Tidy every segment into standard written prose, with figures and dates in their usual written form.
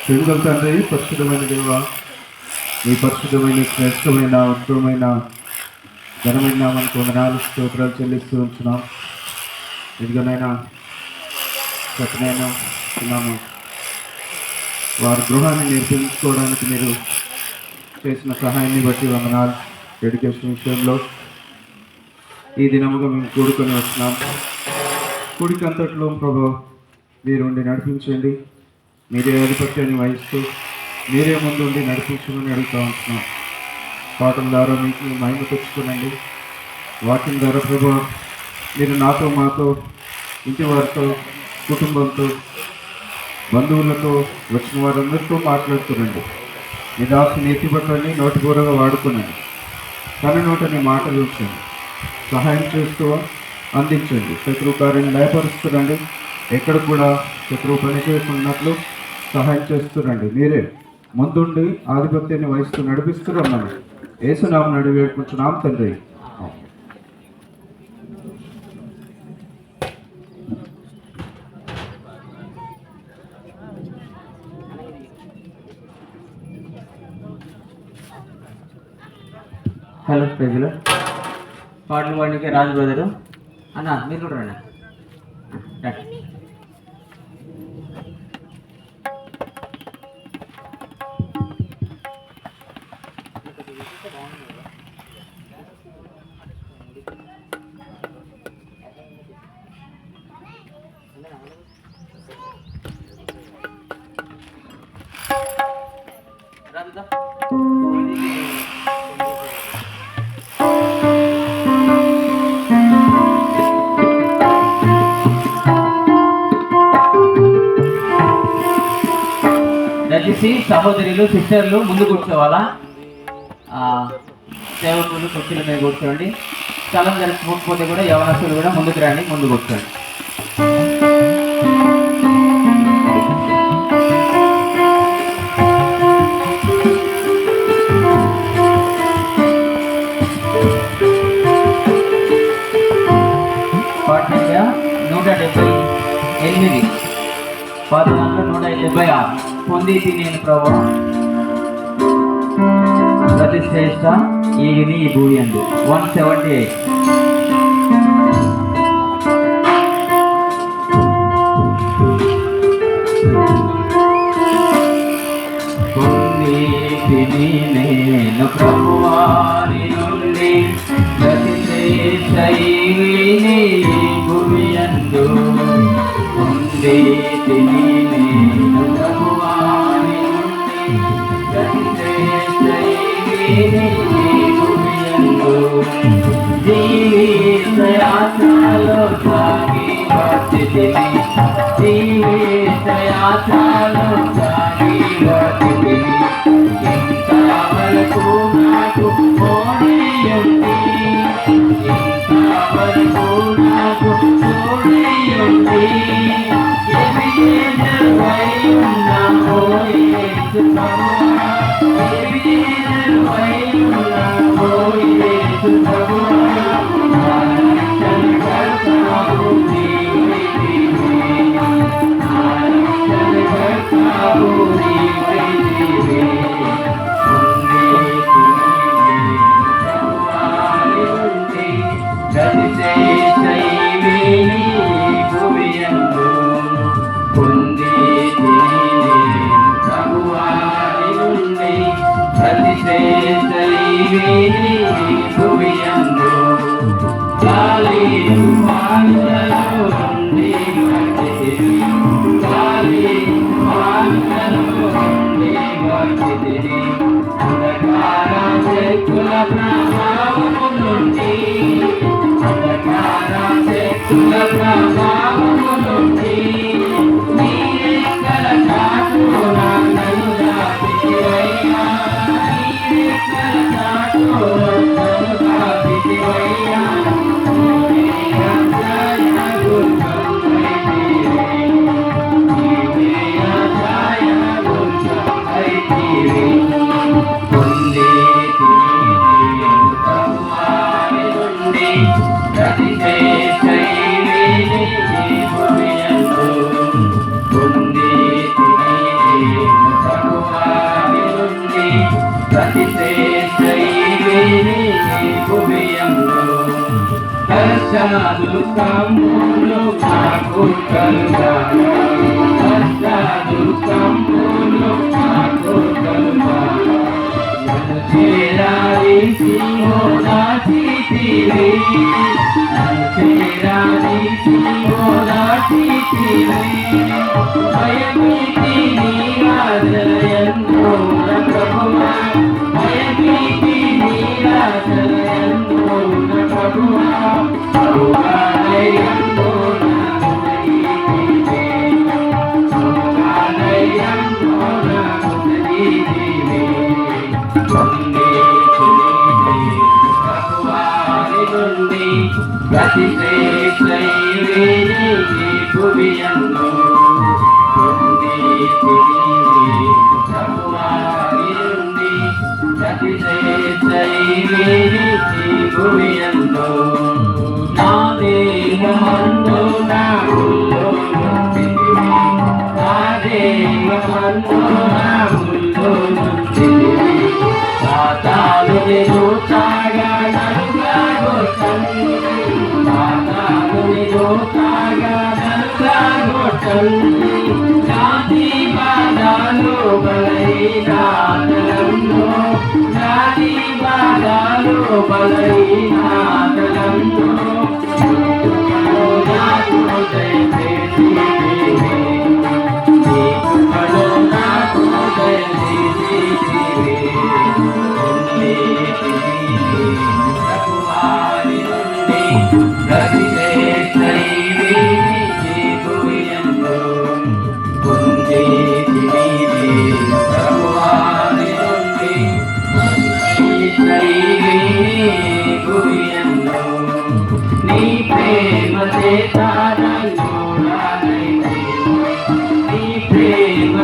పెరుగుదల తండ్రి, పరిశుద్ధమైన దేవ, మీ పరిశుద్ధమైన శ్రేష్టమైన ఉత్తమమైన ఘనమైన మనకు వందనాలు స్తోత్రాలు చెల్లిస్తూ ఉంటున్నాం. ఇదిగోనైనా చక్కనైనా ఉన్నాము. వారి గృహాన్ని నిర్మించుకోవడానికి మీరు చేసిన సహాయాన్ని బట్టి వందనాలు. ఎడ్యుకేషన్ విషయంలో ఈ దినముగా మేము కూడుకొని వచ్చినాం. కూడికంతట్లో ప్రభు మీరు ఉండి నడిపించండి. మీరే ఆధిపత్యాన్ని వహిస్తూ మీరే ముందు ఉండి నడిపించమని అడుగుతూ ఉంటున్నాం. పాటల ద్వారా మీకు మహిమ తెచ్చుకోనండి. వాక్యం ద్వారా ప్రభు మీరు నాతో, మాతో, ఇంటి వారితో, కుటుంబంతో, బంధువులతో, వచ్చిన వారందరితో మాట్లాడుతురండి. మీ దాసు నీతి పట్లని నోటిపూరగా వాడుకునండి. తన నోటని మాటలు ఉంచండి. సహాయం చేస్తూ అందించండి. శత్రువు కార్యాన్ని లయపరుస్తురండి. ఎక్కడ కూడా శత్రువు పని చేయకున్నట్లు సహాయం చేస్తురండి. మీరే ముందుండి ఆధిపత్యాన్ని వహిస్తూ నడిపిస్తురమ్మని యేసునామమున అడిగి వేడుకుంటున్నాం తండ్రి. హలో ప్రజలు, పాటలు పాడడానికి రాజు బ్రదరు అన్న మీరు కూడా రండి. రాజుదా దయచేసి సహోదరులు, సిస్టర్లు ముందు కూర్చోవాలా. సేవకులు కుర్చీల మీద కూర్చోండి. స్థలం జరగకపోతే కూడా యవనస్తులు కూడా ముందుకు రండి, ముందు కూర్చోండి. పాట 178, పాత 176. పొంది నేను ప్రభు ప్రతి శ్రేష్ట ఈగిని ఈ భూమి అందు. 178. పొంది నేను ప్రభువాని నుండి ప్రతి శ్రేష్ట ఈగిని ఈ భూమి అందు. పొంది నేను ప్రభువాని నుండి ప్రతి శ్రేష్ట ఈగిని ఈ భూమి అందు. జీవిత యాత్రలో సాగి వచ్చితిని, జీవిత యాత్రలో సాగి వచ్చితిని. ఇంతవరకు నాకు ఓడియుంది, ఇంతవరకు నాకు ఓడియుంది. ఎవియేజరువై ఉన్నావో యేసు ప్రభువా, ఎవియేజరువై ఉన్నావో యేసు ప్రభువా. రక్షణకర్తావు నీవే, రక్షణకర్తావు నీవే. దుఃఖములు నాకు కలుగాను కష్ట దుఃఖములు నాకు కలుగాను నన్ను చేరాదీసి ఓదాచితివి నన్ను చేరాదీసి ఓదాచితివి భయభీతి నీరాజయంతో ప్రభువా భయభీతి నీరాజయంతో ప్రభువా ప్రభువాలయంతో ప్రతి భువియంలో ప్రతి భువియంలో నా దేహమందు నా ముల్లో నా దేహమందు నా ముల్లో సాతాను నిలుచాగా నలుగాగొట్టను సాతాను నిలుచాగా నలుగాగొట్టను జాతి బాధాలు బలైనాదలంలో జాతి బాధాలు బలైనాదలంలో నాకు దయచేసి నాకు దయచేసి నీ ప్రేమ నీ ప్రేమ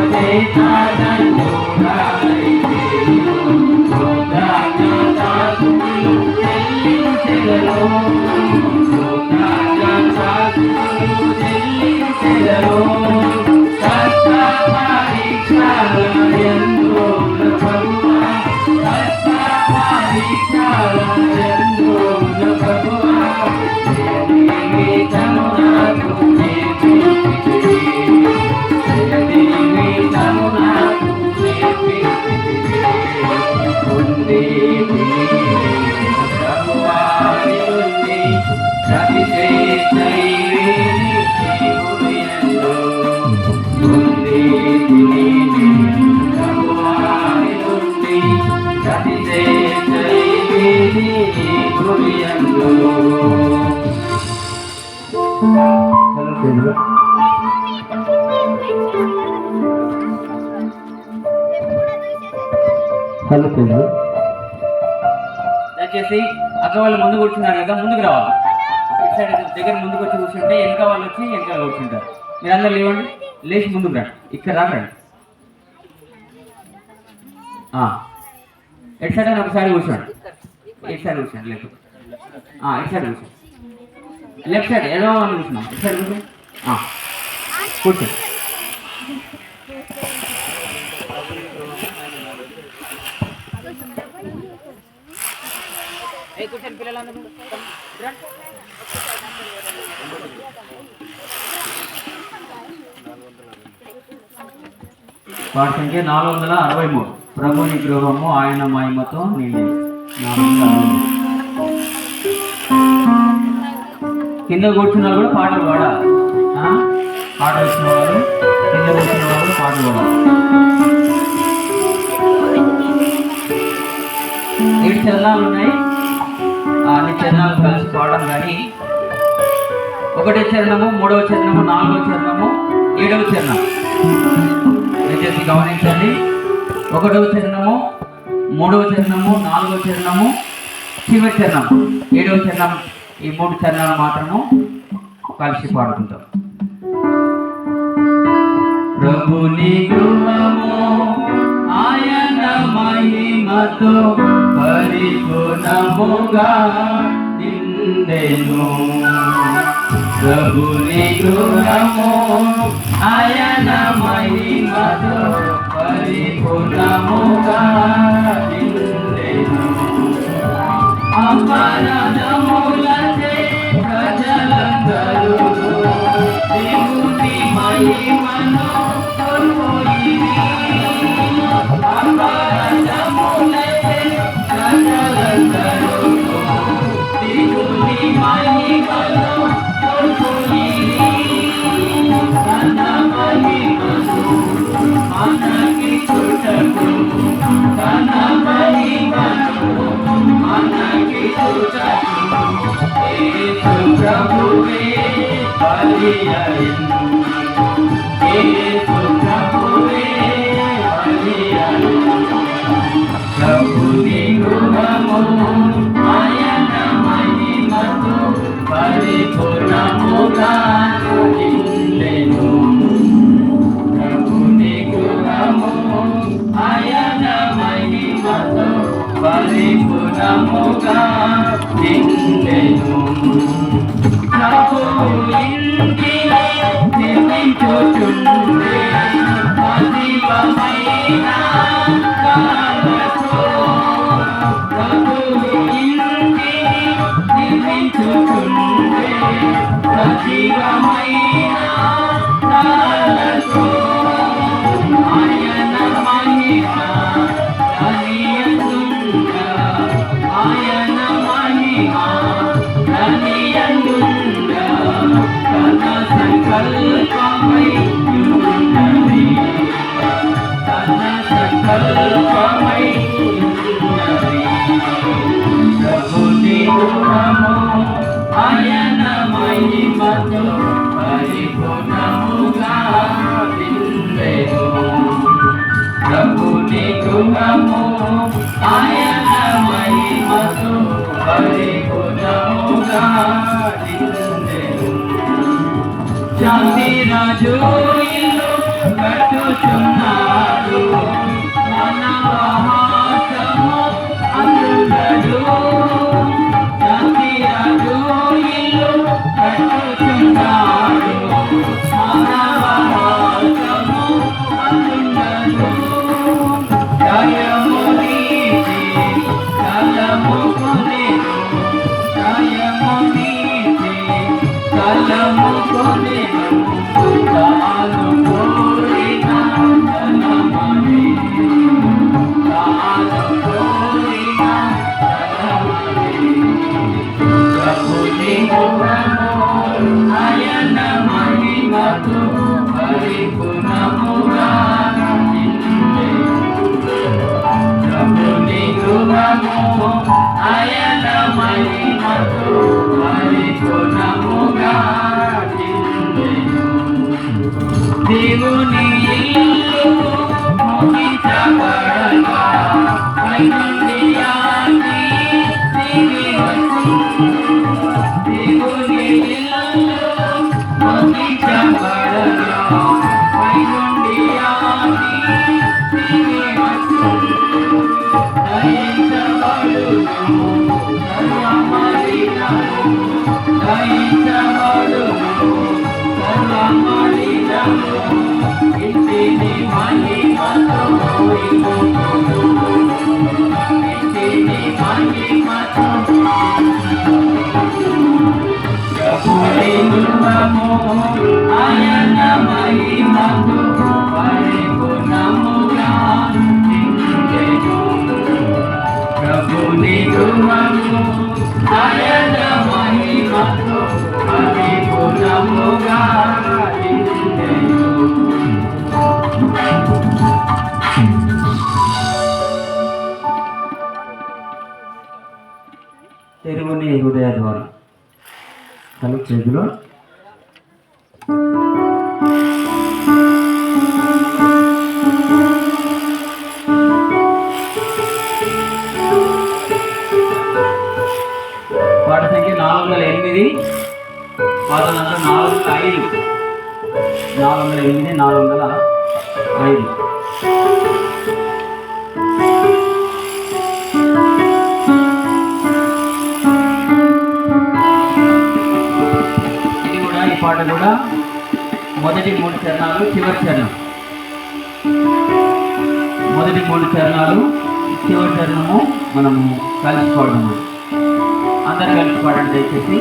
హలో పేరు దయచేసి అక్క వాళ్ళు ముందు కూర్చున్నారు కదా ముందుకు రావాలి ఇటు సైడ్ దగ్గర ముందుకు వచ్చి కూర్చుంటే వెనక వాళ్ళు వచ్చి వెనక కూర్చుంటారు మీరు అందరు లేవండి లేచి ముందుకు రండి ఇక్కడ రాకండి ఎటు సైడ్ అని ఒకసారి కూర్చోండి ఇటు సైడ్ కూర్చోండి లేకపోతే ఇటు సైడ్ కూర్చోండి లెఫ్ట్ సైడ్ ఏదో అని కూర్చున్నాం ఇటు సైడ్ కూర్చోండి కూర్చోండి కూర్చొని పిల్లలందరూ వాటి సంఖ్య 463 ప్రభుని గృహము ఆయన మహిమతో నిండి కింద కూర్చున్న కూడా పాటలు పాడాలి పాటలు వచ్చిన వాళ్ళు కింద కూర్చున్న వాళ్ళు పాటలు పాడాలి 7 చరణాలు ఉన్నాయి అన్ని చరణాలు కలిసి పాడడం కానీ 1వ చరణము 3వ చరణము 4వ చరణము 7వ చరణం దయచేసి గమనించండి 1వ చరణము 3వ చరణము 4వ చరణము చివరి చరణం 7వ చరణం ఈ 3 చరణాలు మాత్రము కలిసి పాడుకుంటాం. ప్రభుని గృహము ఆయన మహిమతో పరిపూర్ణముగా నిండెను. ప్రభుని గృహము ఆయన మహిమతో పరిపూర్ణముగా నిండెను. అపరాధములచే ప్రజలు యేసు ప్రభువే బలియాడు. ప్రభుని గృహము ఆయన మహిమతో పరిపూర్ణముగా నిండెను. ప్రభుని గృహము ఆయన మహిమతో పరిపూర్ణముగా నిండెను. ప్రభు ఇంటిని నిర్మించుచుండే సజీవమైన కాలతో, ప్రభు ఇంటిని నిర్మించుచుండే సజీవమైన కాలతో ఆయన మహిమ కనియందుగా, ఆయన మహిమ కనియందుగా తన సంకల్పమై ఉన్నది, తన సంకల్పమై ఉన్నది. ప్రభుని గృహము ఆయన మహిమతో పరిపూర్ణముగా నిండెను. ప్రభుని గృహము ఆయన మహిమతో పరిపూర్ణముగా నిండెను. శాంతి రాజు ఇల్లు కట్టుచున్నాడు, మనవాసము అందుగడు. శాంతి రాజు ఇల్లు కట్టుచున్నాడు, మనవాసము అందుగడు. జయము నీతి కలము కొనెను, జయము నీతి కలము కొనెను. తాను కోరిన ధనమని, తాను కోరిన ధనమని. ప్రభుని గృహము ఆయన మహిమతో పరిపూర్ణముగా నిండెను. ప్రభుని గృహము ఆయన మహిమతో పరిపూర్ణముగా నిండెను. దేవుని ఇల్లు ముగించబడగా పైనుండి ఆగి దిగి వచ్చును. దేవుని ఇల్లు ముగించబడగా పైనుండి ఆగి దిగి వచ్చును. దయించబడును సర్వమలినము, దయించబడును సర్వమలినము. ఇంటిని మహిమతో ఇంటిని మహిమతో ప్రభుని గృహము ఆయన మహిమతో పరిపూర్ణముగా నిండెను. ప్రభుని గృహము ఆయన మహిమతో పరిపూర్ణముగా నిండెను. తెరువుని హృదయ ద్వారా తల చేతిలో పాట సంఖ్య 408, పాత నంబర్ 405, 408, 405. ఈ పాట కూడా మొదటి 3 చరణాలు, చివరి చరణం. మొదటి 3 చరణాలు, చివరి చరణము మనము కలిసి పాడము. అందరు కలిసి పాడండి దయచేసి.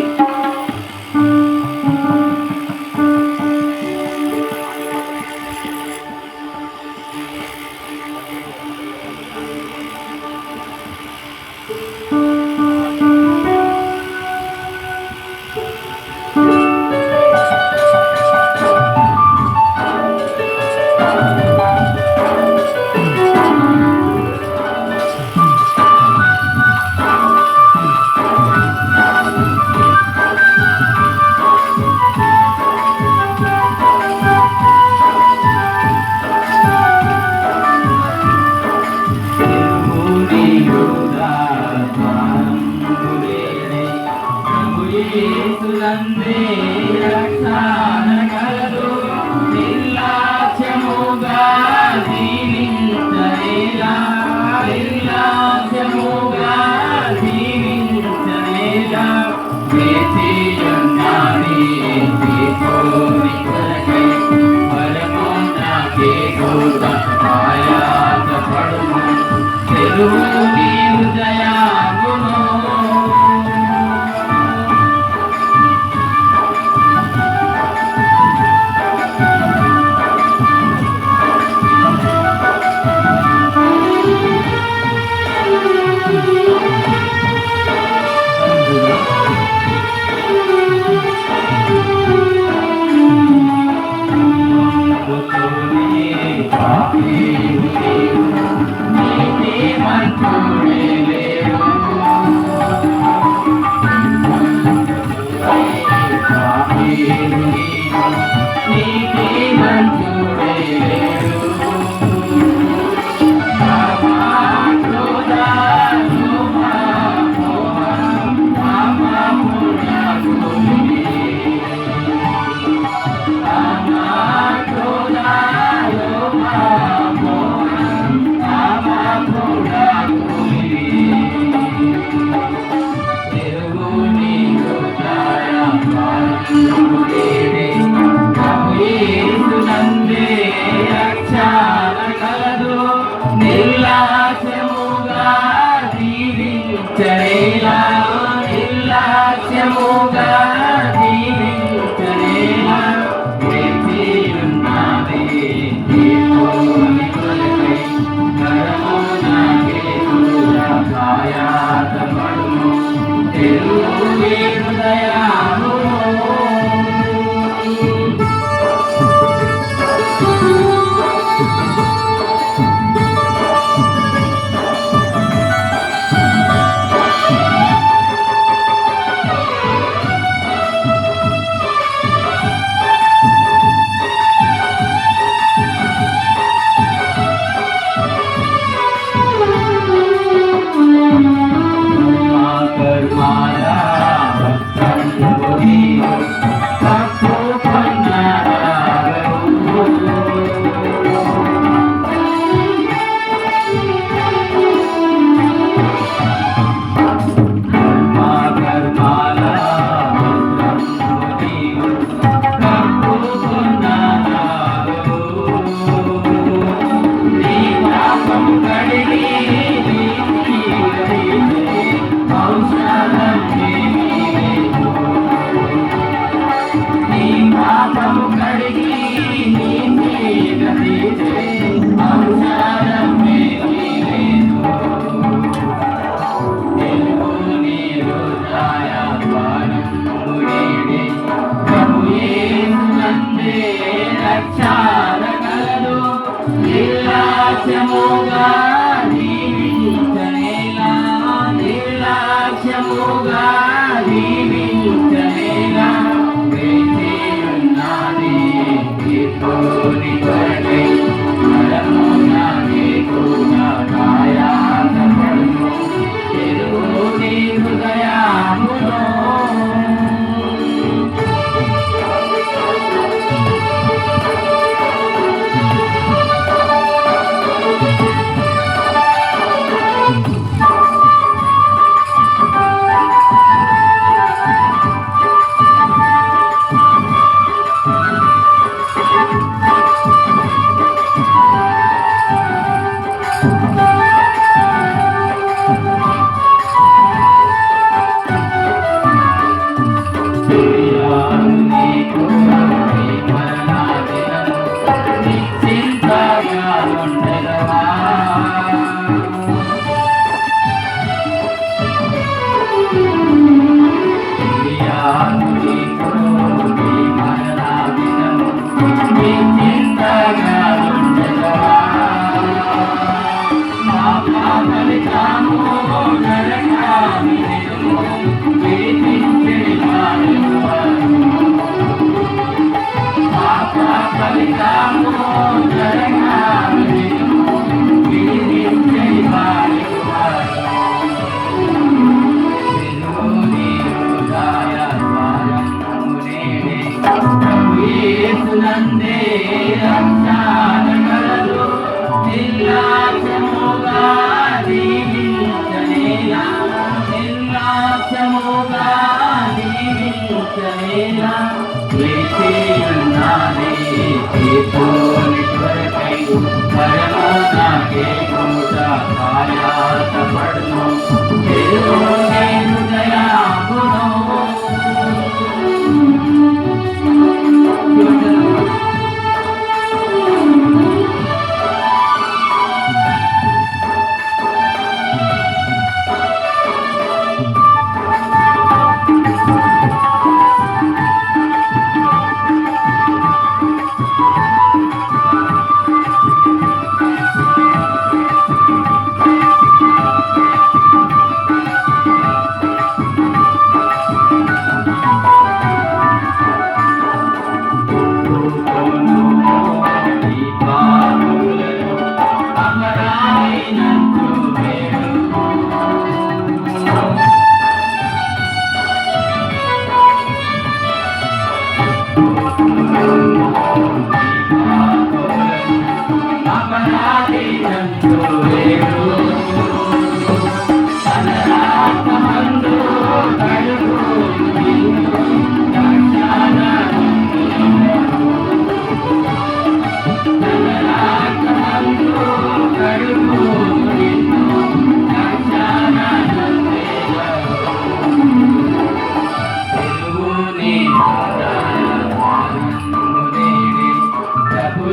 పడుము తెలుగు నీ హృదయాగును Hare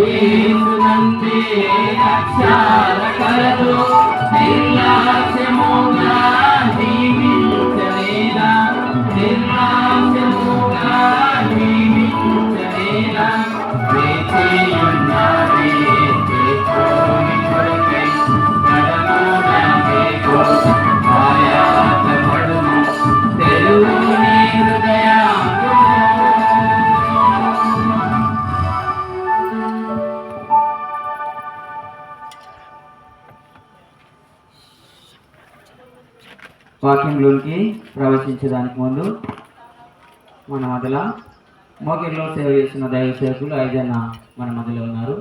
యేసునందే రక్షణ కలదు నిర్లక్ష్యముగా జీవించలేదా నిర్లక్ష్యముగా జీవించలేదా వేచియున్నది చేసుకోని కొరకై నడమునకేకో ఆయాసపడును తెలుగుని హృదయాంగము. వాక్యంలోనికి ప్రవేశించడానికి ముందు మన మధ్యలో మోగిరిలో సేవ చేస్తున్న దైవ సేవకులు 5 జన మన మధ్యలో ఉన్నారు.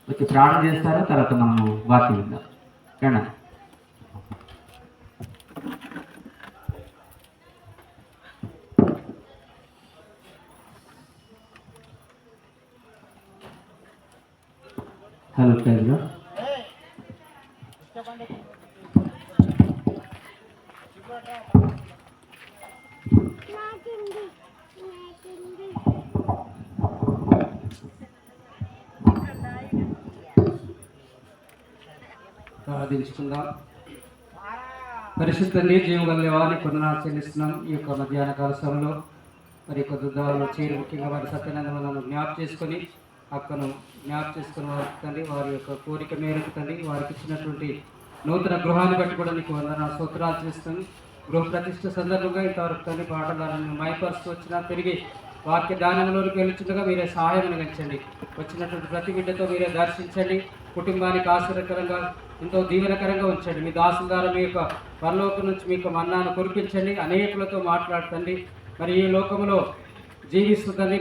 వచ్చి ప్రార్థన చేస్తారు. తర్వాత మనము వాక్యం విందాం. రండి. హలో ప్రైజ్లో ప్రార్థించుకుందాం. పరిశుద్ధ జీవగల దేవాన్ని కొందనాలు చెల్లిస్తున్నాం. ఈ యొక్క మధ్యాహ్న కాల సమయంలో మరి కొద్ది దూరంలో చేరి ముఖ్యంగా వారి సత్యనందనను జ్ఞాపకం చేసుకొని అక్కను జ్ఞాపకం చేసుకుని వారికి తండ్రి వారి యొక్క కోరిక మేరకు తండ్రి వారికి ఇచ్చినటువంటి నూతన గృహాన్ని బట్టి కూడా నీకు వందన స్తోత్రాలు చేస్తుంది. గృహ ప్రతిష్ఠ సందర్భంగా ఇంతవరకు తండ్రి పాటలను మైపరుస్తూ వచ్చినా తిరిగి వాక్య దానంలోనికి వెళ్తుండగా మీరే సహాయం అందించండి. వచ్చినటువంటి ప్రతి బిడ్డతో మీరే దర్శించండి. కుటుంబానికి ఆశ్చర్యకరంగా ఎంతో దీవెనకరంగా ఉంచండి. మీ దాసుల ద్వారా మీ యొక్క పరలోకం నుంచి మీ యొక్క మన్నాను కురిపించండి. అనేకులతో మాట్లాడుతండి. మరి ఈ లోకంలో జీవిస్తుందండి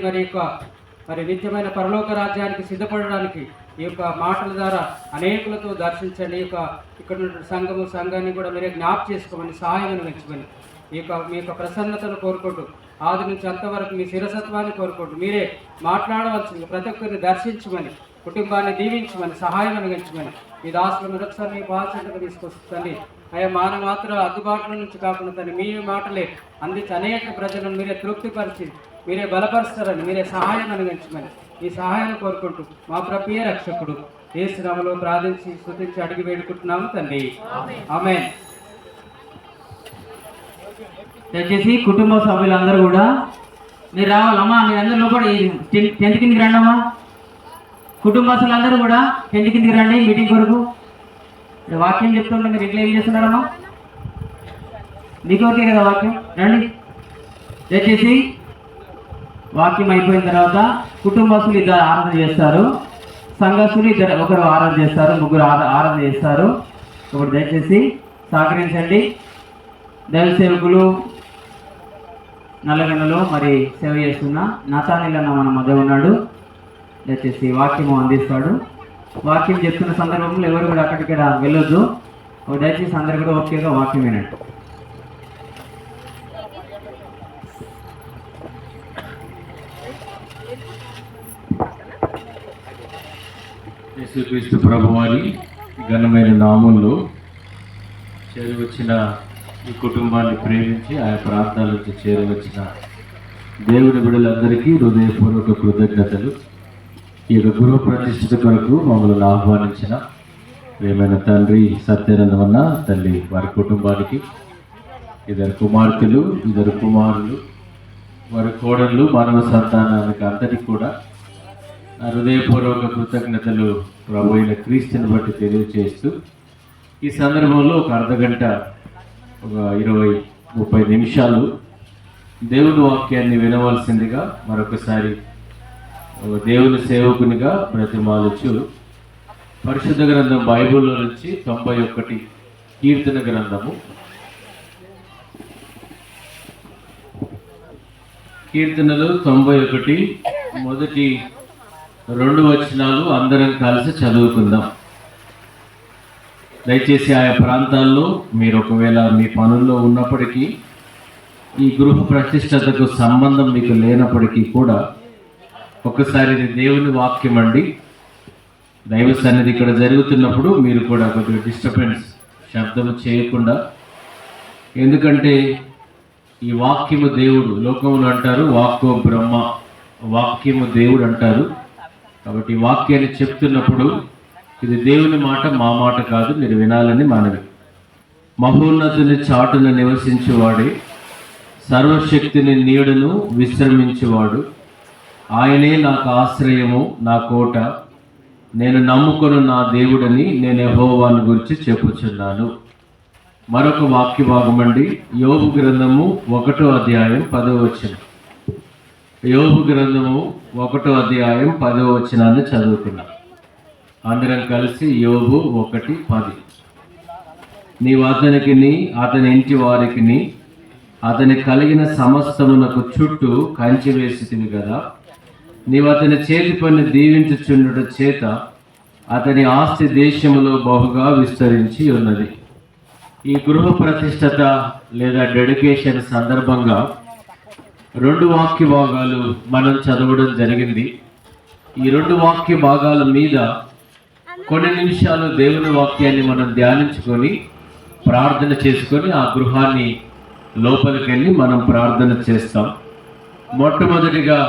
మరి నిత్యమైన పరలోక రాజ్యానికి సిద్ధపడడానికి ఈ యొక్క మాటల ద్వారా అనేకులతో దర్శించండి. ఇక్కడ సంఘాన్ని కూడా మీరే జ్ఞాపకం చేసుకోమని సహాయం అందించమని మీ యొక్క ప్రసన్నతను కోరుకుంటూ ఆది నుంచి అంతవరకు మీ శిరసత్వాన్ని కోరుకుంటూ మీరే మాట్లాడవలసింది ప్రతి ఒక్కరిని దర్శించమని కుటుంబాన్ని దీవించమని సహాయం అందించమని మీ దాసులు మరొకసారి మీ బాధ్యతగా తీసుకొస్తుంది. అయ్యా మానమాత్ర అందుబాటులో నుంచి కాకుండా తను మీ మాటలే అందించి అనేక ప్రజలను మీరే తృప్తిపరిచి మీరే బలపరుస్తారని మీరే సహాయం అందించమని ఈ సహాయాన్ని కోరుకుంటూ మా ప్రియ రక్షకుడు యేసు నామములో ప్రార్థించి స్తుతించి అడిగి వేడుకుంటున్నాము తండ్రి. ఆమేన్. దయచేసి కుటుంబ సభ్యులందరూ కూడా మీరు రావాలమ్మా. మీరందరూ లోపల టెంట్ కిందికి రండి అమ్మా. కుటుంబస్తులందరూ కూడా టెంట్ కిందికి రండి మీటింగ్ కొరకు. వాక్యం చెప్తుంటే మీరు ఇట్లా ఏం చేస్తున్నారమ్మా? మీకు ఓకే కదా వాక్యం? రండి. దయచేసి వాక్యం అయిపోయిన తర్వాత కుటుంబస్తులు 2 ఆరాధన చేస్తారు. సంఘస్థులు ఒకరు ఆరాధన చేస్తారు. 3 ఆరాధన చేస్తారు. ఒకటి దయచేసి సహకరించండి. దైవ సేవకులు నల్లగండలో మరి సేవ చేస్తున్న నతానీల్ అన్న మన మధ్య ఉన్నాడు. దయచేసి వాక్యము అందిస్తాడు. వాక్యం చెప్తున్న సందర్భంలో ఎవరు కూడా అక్కడికి వెళ్ళొద్దు. దయచేసి అందరు కూడా ఓకేగా వాక్యం వినండి. యేసుక్రీస్తు ప్రభువారి ఘనమైన నామంలో చేరువచ్చిన ఈ కుటుంబాన్ని ప్రేమించి ఆయా ప్రాంతాల నుంచి చేరువచ్చిన దేవుని బిడ్డలందరికీ హృదయపూర్వక కృతజ్ఞతలు. ఈ యొక్క గృహ ప్రతిష్ఠిత కొరకు మమ్మల్ని ఆహ్వానించిన ప్రియమైన తండ్రి సత్యానందమన్న తల్లి వారి కుటుంబానికి 2 కుమార్తెలు 2 కుమారులు వారి కోడళ్ళు మానవ సంతానానికి అందరికీ కూడా నా హృదయపూర్వక కృతజ్ఞతలు ప్రభు అయిన క్రీస్తుని బట్టి తెలియజేస్తూ ఈ సందర్భంలో ఒక అర్ధగంట ఒక 20-30 నిమిషాలు దేవుని వాక్యాన్ని వినవలసిందిగా మరొకసారి దేవుని సేవకునిగా బ్రతిమాలుచు పరిశుద్ధ గ్రంథం బైబిల్లో నుంచి 91 కీర్తన గ్రంథము కీర్తనలు 91 మొదటి 2 వచనాలు అందరం కలిసి చదువుకుందాం. దయచేసి ఆయా ప్రాంతాల్లో మీరు ఒకవేళ మీ పనుల్లో ఉన్నప్పటికీ ఈ గృహ ప్రతిష్టతకు సంబంధం మీకు లేనప్పటికీ కూడా ఒక్కసారి ఇది దేవుని వాక్యం అండి. దైవ సన్నిధి ఇక్కడ జరుగుతున్నప్పుడు మీరు కూడా కొద్దిగా డిస్టర్బెన్స్ శబ్దం చేయకుండా, ఎందుకంటే ఈ వాక్యము దేవుడు లోకములు అంటారు వాక్కో బ్రహ్మ, వాక్యము దేవుడు అంటారు. కాబట్టి ఈ వాక్యాన్ని చెప్తున్నప్పుడు ఇది దేవుని మాట, మా మాట కాదు, మీరు వినాలని మనవి. మహోన్నతుని చాటున నివసించేవాడే, సర్వశక్తిని నీడను విశ్రమించేవాడు, ఆయనే నాకు ఆశ్రయము, నా కోట, నేను నమ్ముకొను నా దేవుడని నేను యెహోవాను గురించి చెప్పుచున్నాను. మరొక వాక్య భాగం అండి, యోబు గ్రంథము 1వ అధ్యాయం 10వ వచనం. యోబు గ్రంథము 1వ అధ్యాయం 10వ వచనాన్ని చదువుకున్నాం. అందరం కలిసి యోబు 1:10. నీవు అతనికిని అతని ఇంటి వారికిని అతని కలిగిన సమస్తమునకు చుట్టూ కంచి వేసితివి కదా. నీవు అతని చేతి పని దీవించుచుండుట చేత అతని ఆస్తి దేశములో బహుగా విస్తరించి ఉన్నది. ఈ గృహ ప్రతిష్టత లేదా డెడికేషన్ సందర్భంగా 2 వాక్య భాగాలు మనం చదవడం జరిగింది. ఈ 2 వాక్య భాగాల మీద కొన్ని నిమిషాలు దేవుని వాక్యాన్ని మనం ధ్యానించుకొని ప్రార్థన చేసుకొని ఆ గృహాన్ని లోపలికి వెళ్ళి మనం ప్రార్థన చేస్తాం. మొట్టమొదటిగా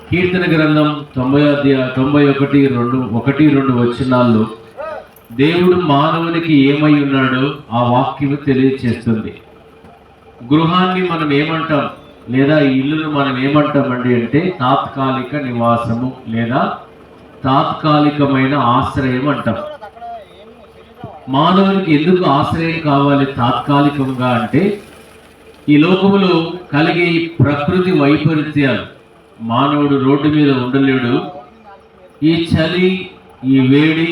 కీర్తన గ్రంథం 91:1-2 వచనాల్లో దేవుడు మానవునికి ఏమై ఉన్నాడో ఆ వాక్యము తెలియచేస్తుంది. గృహాన్ని మనం ఏమంటాం, లేదా ఈ ఇల్లును మనం ఏమంటామండి అంటే తాత్కాలిక నివాసము లేదా తాత్కాలికమైన ఆశ్రయం అంటాం. మానవునికి ఎందుకు ఆశ్రయం కావాలి తాత్కాలికంగా అంటే, ఈ లోకములో కలిగే ఈ ప్రకృతి వైపరీత్యాలు, మానవుడు రోడ్డు మీద ఉండలేడు. ఈ చలి, ఈ వేడి,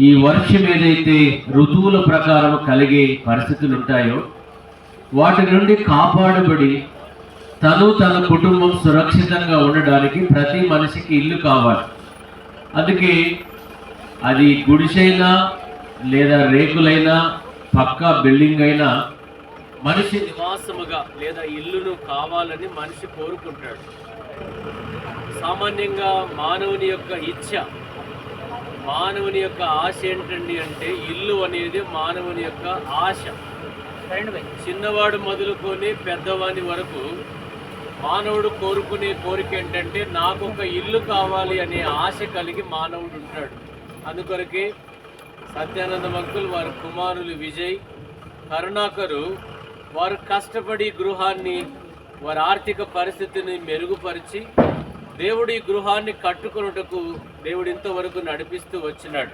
ఈ వర్షం ఏదైతే ఋతువుల ప్రకారం కలిగే పరిస్థితులు ఉంటాయో వాటి నుండి కాపాడబడి తన కుటుంబం సురక్షితంగా ఉండడానికి ప్రతి మనిషికి ఇల్లు కావాలి. అందుకే అది గుడిసైనా లేదా రేకులైనా పక్కా బిల్డింగ్ అయినా మనిషి నివాసముగా లేదా ఇల్లును కావాలని మనిషి కోరుకుంటాడు. సామాన్యంగా మానవుని యొక్క ఇచ్ఛ, మానవుని యొక్క ఆశ ఏంటండి అంటే ఇల్లు అనేది మానవుని యొక్క ఆశ. చిన్నవాడు మొదలుకొని పెద్దవాని వరకు మానవుడు కోరుకునే కోరిక ఏంటంటే నాకు ఒక ఇల్లు కావాలి అనే ఆశ కలిగి మానవుడు ఉంటాడు. అందుకొరకే సత్యానంద అంకుల్ వారి కుమారులు విజయ్, కరుణాకరు వారు కష్టపడి గృహాన్ని, వారి ఆర్థిక పరిస్థితిని మెరుగుపరిచి దేవుడి గృహాన్ని కట్టుకొనుటకు దేవుడు ఇంతవరకు నడిపిస్తూ వచ్చినాడు.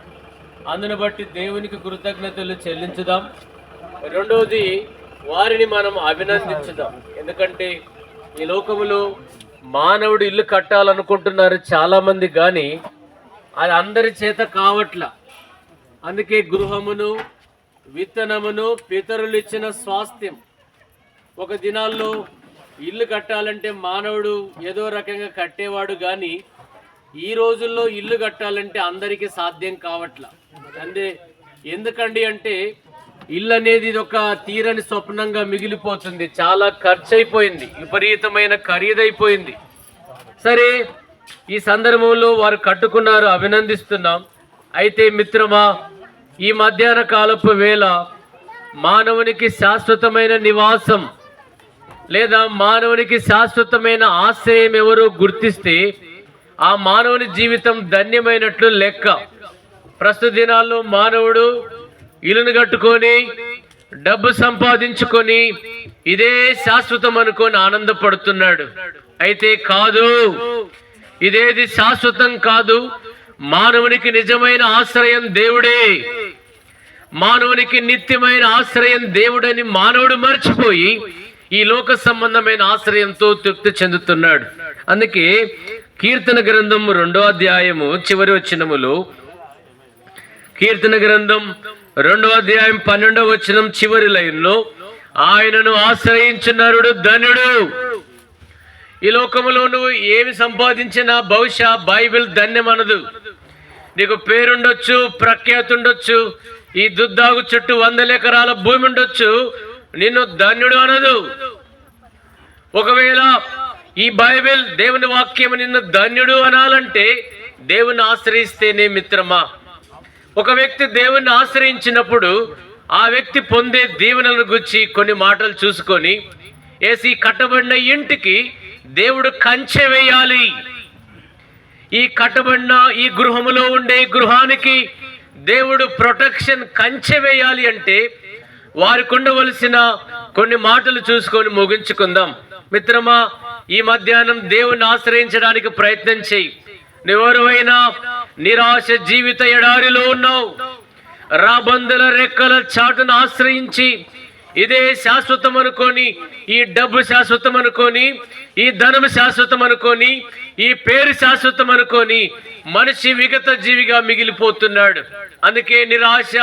అందును బట్టి దేవునికి కృతజ్ఞతలు చెల్లించుదాం. రెండవది, వారిని మనం అభినందించుదాం. ఎందుకంటే ఈ లోకములో మానవుడు ఇల్లు కట్టాలనుకుంటున్నారు చాలామంది, కానీ అది అందరి చేత కావట్ల. అందుకే గృహమును, విత్తనమును పితరులు ఇచ్చిన స్వాస్థ్యం. ఒక దినాల్లో ఇల్లు కట్టాలంటే మానవుడు ఏదో రకంగా కట్టేవాడు, కానీ ఈ రోజుల్లో ఇల్లు కట్టాలంటే అందరికీ సాధ్యం కావట్ల. ఎందుకండి అంటే ఇల్లు అనేది ఇది ఒక తీరని స్వప్నంగా మిగిలిపోతుంది. చాలా ఖర్చు అయిపోయింది, విపరీతమైన ఖరీదైపోయింది. సరే, ఈ సందర్భంలో వారు కట్టుకున్నారు, అభినందిస్తున్నాం. అయితే మిత్రమా, ఈ మధ్యాహ్న కాలపు వేళ మానవునికి శాశ్వతమైన నివాసం లేదా మానవునికి శాశ్వతమైన ఆశ్రయం ఎవరో గుర్తిస్తే ఆ మానవుని జీవితం ధన్యమైనట్లు లెక్క. ప్రస్తుత దినాల్లో మానవుడు ఇల్లును కట్టుకొని డబ్బు సంపాదించుకొని ఇదే శాశ్వతం అనుకొని ఆనందపడుతున్నాడు. అయితే కాదు, ఇదేది శాశ్వతం కాదు. మానవునికి నిజమైన ఆశ్రయం దేవుడే, మానవునికి నిత్యమైన ఆశ్రయం దేవుడని మానవుడు మర్చిపోయి ఈ లోక సంబంధమైన ఆశ్రయంతో తృప్తి చెందుతున్నాడు. అందుకే కీర్తన గ్రంథం 2వ అధ్యాయము చివరి వచనములో, కీర్తన గ్రంథం 2వ అధ్యాయం 12వ వచనం చివరి లైన్లో, ఆయనను ఆశ్రయించు నరుడు ధన్యుడు. ఈ లోకములో నువ్వు ఏమి సంపాదించినా బహుశా బైబిల్ ధన్యమనదు. నీకు పేరుండొచ్చు, ప్రఖ్యాతి ఉండొచ్చు, ఈ దుద్దాగు చుట్టూ 100 ఎకరాల భూమి ఉండొచ్చు, నిన్ను ధన్యుడు అనదు. ఒకవేళ ఈ బైబిల్ దేవుని వాక్యం నిన్ను ధన్యుడు అనాలంటే దేవుని ఆశ్రయిస్తేనే మిత్రమా. ఒక వ్యక్తి దేవుని ఆశ్రయించినప్పుడు ఆ వ్యక్తి పొందే దీవెనలను గురించి కొన్ని మాటలు చూసుకొని, ఏసి కట్టబడిన ఇంటికి దేవుడు కంచె వేయాలి. ఈ కట్టబడిన ఈ గృహములో ఉండే గృహానికి దేవుడు ప్రొటెక్షన్ కంచె వేయాలి అంటే వారికి ఉండవలసిన కొన్ని మాటలు చూసుకొని ముగించుకుందాం. మిత్రమా, ఈ మధ్యాహ్నం దేవుణ్ణి ఆశ్రయించడానికి ప్రయత్నం చేయి. నువ్వెవరైనా నిరాశ జీవిత ఎడారిలో ఉన్నావు, రాబందుల రెక్కల చాటును ఆశ్రయించి ఇదే శాశ్వతం అనుకొని, ఈ డబ్బు శాశ్వతం అనుకొని, ఈ ధనం శాశ్వతం అనుకొని, ఈ పేరు శాశ్వతం అనుకొని మనిషి విగత జీవిగా మిగిలిపోతున్నాడు. అందుకే నిరాశ,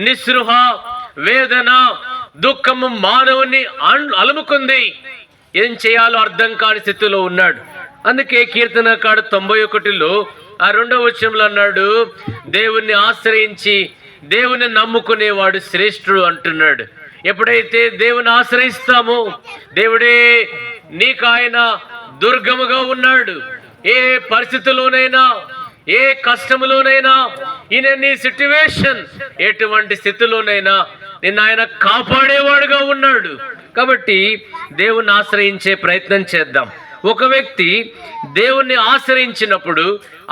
నిస్పృహ, వేదన, దుఃఖము మానవుని అలుముకుంది. ఏం చేయాలో అర్థం కాని స్థితిలో ఉన్నాడు. అందుకే కీర్తనకాడు 91లో ఆ 2వ వచనంలో అన్నాడు, దేవుణ్ణి ఆశ్రయించి దేవుని నమ్ముకునేవాడు శ్రేష్ఠుడు అంటున్నాడు. ఎప్పుడైతే దేవుని ఆశ్రయిస్తామో దేవుడే నీకు ఆయన దుర్గముగా ఉన్నాడు. ఏ పరిస్థితిలోనైనా, ఏ కష్టములోనైనా, ఇన్ ఎనీ సిట్యువేషన్, ఎటువంటి స్థితిలోనైనా నిన్ను ఆయన కాపాడేవాడుగా ఉన్నాడు. కాబట్టి దేవుణ్ణి ఆశ్రయించే ప్రయత్నం చేద్దాం. ఒక వ్యక్తి దేవుణ్ణి ఆశ్రయించినప్పుడు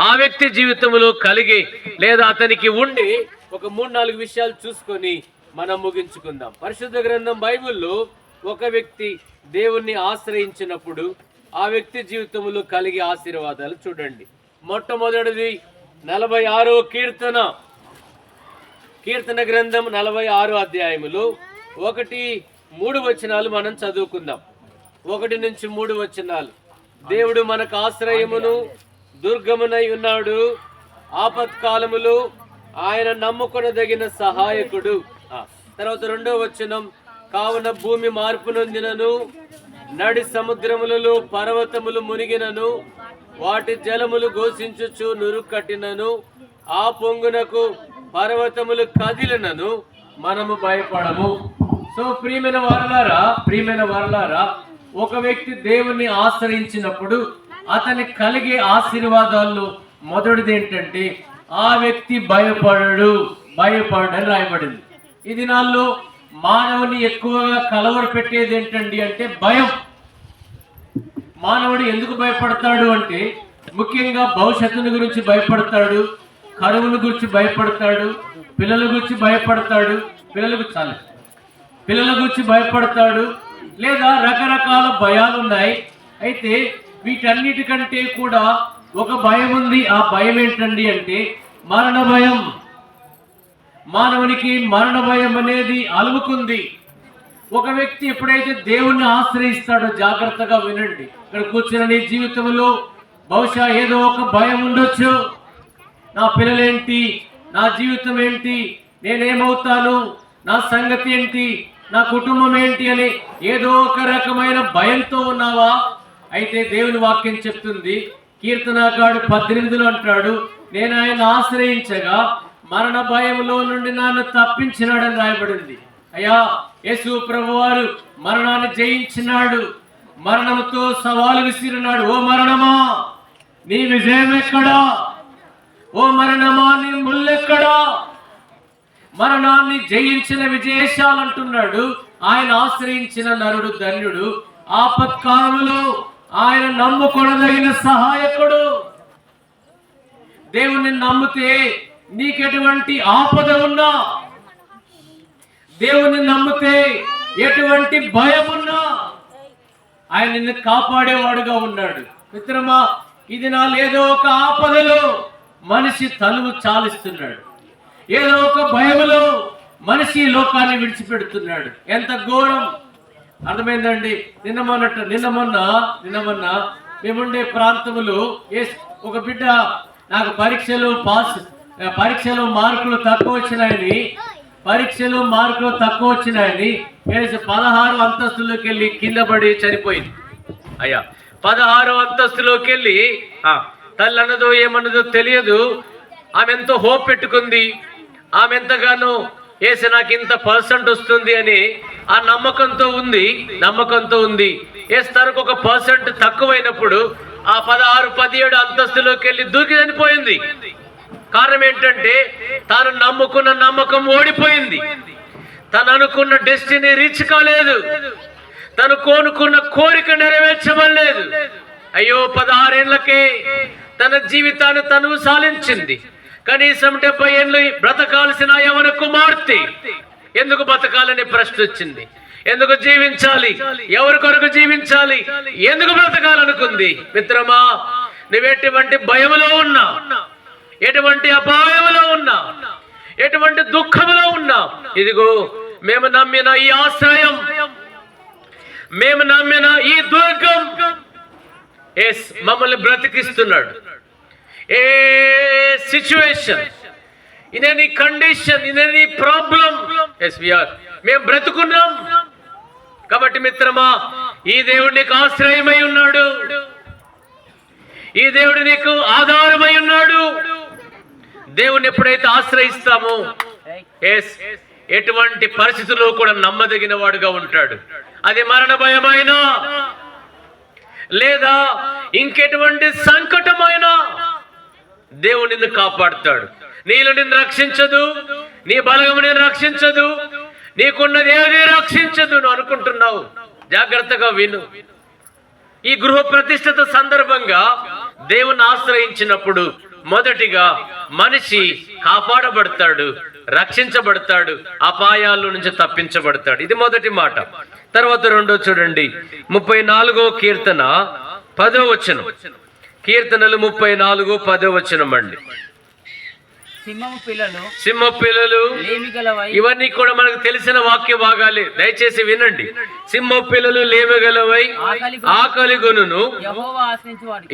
ఆ వ్యక్తి జీవితంలో కలిగే లేదా అతనికి ఉండే ఒక 3-4 విషయాలు చూసుకొని మనం ముగించుకుందాం. పరిశుద్ధ గ్రంథం బైబిల్లో ఒక వ్యక్తి దేవుణ్ణి ఆశ్రయించినప్పుడు ఆ వ్యక్తి జీవితంలో కలిగే ఆశీర్వాదాలు చూడండి. మొట్టమొదటిది 46వ కీర్తన గ్రంథం 46వ అధ్యాయములో 1-3 వచనాలు మనం చదువుకుందాం. 1-3 వచనాలు. దేవుడు మనకు ఆశ్రయమును దుర్గమునై ఉన్నాడు, ఆపత్కాలములో ఆయన నమ్ముకొనదగిన సహాయకుడు. తర్వాత 2వ వచనం, కావున భూమి మార్పు నొందినను, నడి సముద్రములలో పర్వతములు మునిగినను, వాటి జలములు ఘోషించుచు నురుకట్టినను, ఆ పొంగునకు పర్వతములు కదిలినను మనము భయపడము. సో ప్రియమైన వారలారా, ఒక వ్యక్తి దేవుణ్ణి ఆశ్రయించినప్పుడు అతనికి కలిగే ఆశీర్వాదాల్లో మొదటిది ఏంటంటే ఆ వ్యక్తి భయపడని రాయబడింది. ఈ దినాల్లో మానవుని ఎక్కువగా కలవర పెట్టేది ఏంటండి అంటే భయం. మానవుడు ఎందుకు భయపడతాడు అంటే ముఖ్యంగా భవిష్యత్తుని గురించి భయపడతాడు, కరువుల గురించి భయపడతాడు, పిల్లల గురించి భయపడతాడు, పిల్లల గురించి భయపడతాడు, లేదా రకరకాల భయాలు ఉన్నాయి. అయితే వీటన్నిటికంటే కూడా ఒక భయం ఉంది. ఆ భయం ఏంటండి అంటే మరణ భయం. మానవునికి మరణ భయం అనేది అలుముకుంది. ఒక వ్యక్తి ఎప్పుడైతే దేవుణ్ణి ఆశ్రయిస్తాడో, జాగ్రత్తగా వినండి, ఇక్కడ కూర్చున్న నీ జీవితంలో బహుశా ఏదో ఒక భయం ఉండొచ్చు. నా పిల్లలేంటి, నా జీవితం ఏంటి, నేనేమవుతాను, నా సంగతి ఏంటి, నా కుటుంబం ఏంటి అని ఏదో ఒక రకమైన భయంతో ఉన్నావా? అయితే దేవుని వాక్యం చెప్తుంది, కీర్తనకాడు 18లో అంటాడు, నేను ఆయన ఆశ్రయించగా మరణ భయంలో నుండి నన్ను తప్పించినాడని రాయబడింది. అయ్యా, యేసు ప్రభువారు మరణాన్ని జయించినాడు, మరణంతో సవాలు విసిరినాడు. ఓ మరణమా, నీ విజయం ఎక్కడా? ఓ మరణమా, నీ ముల్లెక్కడా? మరణాన్ని జయించిన విజయశాలు అంటున్నాడు. ఆయన ఆశ్రయించిన నరుడు ధన్యుడు, ఆపత్కాలములో ఆయన నమ్ముకొనదగిన సహాయకుడు. దేవుణ్ణి నమ్మితే నీకెటువంటి ఆపద ఉన్నా, దేవుణ్ణి నమ్మితే ఎటువంటి భయం ఉన్నా ఆయన నిన్ను కాపాడేవాడుగా ఉన్నాడు. మిత్రమా, ఇది నా ఏదో ఒక ఆపదలో మనిషి తనువు చాలిస్తున్నాడు, ఏదో ఒక భయములో మనిషి లోకాన్ని విడిచిపెడుతున్నాడు. ఎంత ఘోరం! అర్థమైందండి? నిన్న మొన్న మేముండే ప్రాంతములో ఒక బిడ్డ నాకు పరీక్షలో మార్కులు తక్కువ వచ్చినాయని 16వ అంతస్తులోకి వెళ్ళి కింద పడి చనిపోయింది. అయ్యా, 16వ అంతస్తులోకి వెళ్ళి తల్లి అన్నదో ఏమన్నదో తెలియదు. ఆమె ఎంతో హోప్ పెట్టుకుంది, ఆమె ఎంతగానో ఏసి నాకు ఇంత % వస్తుంది అని ఆ నమ్మకంతో ఉంది. ఏసి తనకు ఒక % తక్కువైనప్పుడు ఆ 16, 17 అంతస్తులోకి వెళ్ళి దూకి చనిపోయింది. కారణం ఏంటంటే తాను నమ్ముకున్న నమ్మకం ఓడిపోయింది, తను అనుకున్న డెస్టినీ రీచ్ కాలేదు, తను కోరుకున్న కోరిక నెరవేర్చబడలేదు. అయ్యో, 16 ఏళ్లకే తన జీవితాన్ని తను సాలించింది. కనీసం 70 ఏళ్ళు బ్రతకాల్సిన యవన కుమార్తె ఎందుకు బతకాలని ప్రశ్న వచ్చింది. ఎందుకు జీవించాలి, ఎవరి కొరకు జీవించాలి, ఎందుకు బ్రతకాలనుకుంది? మిత్రమా, నువ్వెటువంటి భయములో ఉన్నా, ఎటువంటి అపాయములో ఉన్నా, ఎటువంటి దుఃఖములో ఉన్నా, ఇదిగో మేము నమ్మిన ఈ ఆశ్రయం, మేము నమ్మిన ఈ దుర్గం మమ్మల్ని బ్రతికిస్తున్నాడు. A situation, in any condition, in any problem, మేము బ్రతుకున్నాం. కాబట్టి మిత్రమా, ఈ దేవుడు నీకు ఆశ్రయమై ఉన్నాడు, ఈ దేవుడు నీకు ఆధారమై ఉన్నాడు. దేవుని ఎప్పుడైతే ఆశ్రయిస్తామో ఎటువంటి పరిస్థితుల్లో కూడా నమ్మదగిన వాడుగా ఉంటాడు. అది మరణ భయమైనా లేదా ఇంకెటువంటి సంకటమైనా దేవుడు నిన్ను కాపాడుతాడు. నీళ్ళు నిన్ను రక్షించదు, నీ బలగము నిన్ను రక్షించదు, నీకున్నది ఏది రక్షించదు. నువ్వు అనుకుంటున్నావు, జాగ్రత్తగా విను. ఈ గృహ ప్రతిష్ఠిత సందర్భంగా దేవుని ఆశ్రయించినప్పుడు మొదటిగా మనిషి కాపాడబడతాడు, రక్షించబడతాడు, అపాయాల నుంచి తప్పించబడతాడు. ఇది మొదటి మాట. తర్వాత రెండో చూడండి, 34వ కీర్తన 10వ వచనం. కీర్తనలు 34 10వ వచనం అండి. సింహ పిల్లలు ఇవన్నీ కూడా మనకు తెలిసిన వాక్య భాగాలే, దయచేసి వినండి. సింహ పిల్లలు లేవగలవై ఆకలి గొనును,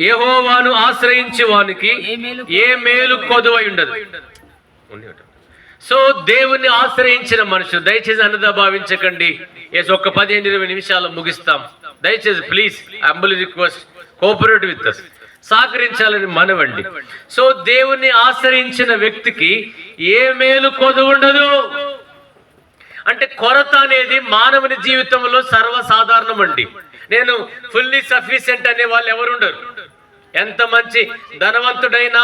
యెహోవాను ఆశ్రయించి వానికి ఏ మేలు కొదువై ఉండదు. సో దేవుణ్ణి ఆశ్రయించిన మనుషులు, దయచేసి అన్నదా భావించకండి. ఒక 15-20 నిమిషాలు ముగిస్తాం. దయచేసి please, humble request, cooperate with us, సహకరించాలని మనవండి. సో దేవుణ్ణి ఆశ్రయించిన వ్యక్తికి ఏ మేలు కొదువు ఉండదు. అంటే కొరత అనేది మానవుని జీవితంలో సర్వసాధారణం అండి. నేను ఫుల్లీ సఫిషియెంట్ అనే వాళ్ళు ఎవరు ఉండరు. ఎంత మంచి ధనవంతుడైనా,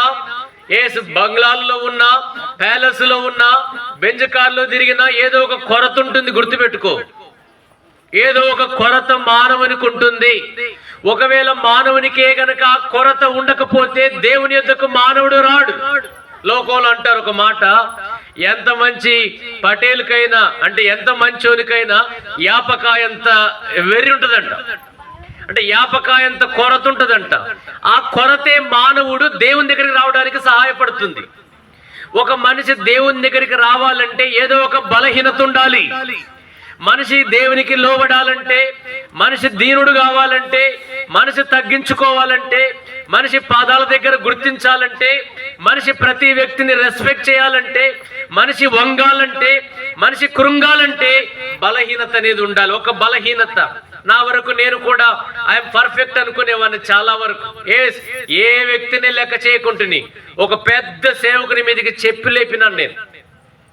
ఏ బంగ్లాల్లో ఉన్నా, ప్యాలెస్ లో ఉన్నా, బెంజ్ కార్లో తిరిగినా ఏదో ఒక కొరత ఉంటుంది. గుర్తుపెట్టుకో, ఏదో ఒక కొరత మానవునికి ఉంటుంది. ఒకవేళ మానవునికే గనక కొరత ఉండకపోతే దేవుని యొద్దకు మానవుడు రాడు. లోకంలో అంటారు ఒక మాట, ఎంత మంచి పటేలుకైనా, అంటే ఎంత మంచోనికైనా యాపకాయంత వెర్రి ఉంటుందంట. అంటే యాపకాయంత కొరత ఉంటుందంట. ఆ కొరతే మానవుడు దేవుని దగ్గరికి రావడానికి సహాయపడుతుంది. ఒక మనిషి దేవుని దగ్గరికి రావాలంటే ఏదో ఒక బలహీనత ఉండాలి. మనిషి దేవునికి లోబడాలంటే, మనిషి దీనుడు కావాలంటే, మనిషి తగ్గించుకోవాలంటే, మనిషి పాదాల దగ్గర గుర్తించాలంటే, మనిషి ప్రతి వ్యక్తిని రెస్పెక్ట్ చేయాలంటే, మనిషి వంగాలంటే, మనిషి కృంగాలంటే బలహీనత అనేది ఉండాలి. ఒక బలహీనత. నా వరకు నేను కూడా ఐఎమ్ పర్ఫెక్ట్ అనుకునేవాడిని చాలా వరకు. ఏ వ్యక్తిని లెక్క చేయకుంటుని ఒక పెద్ద సేవకుని మీదకి చెప్పి లేపినాను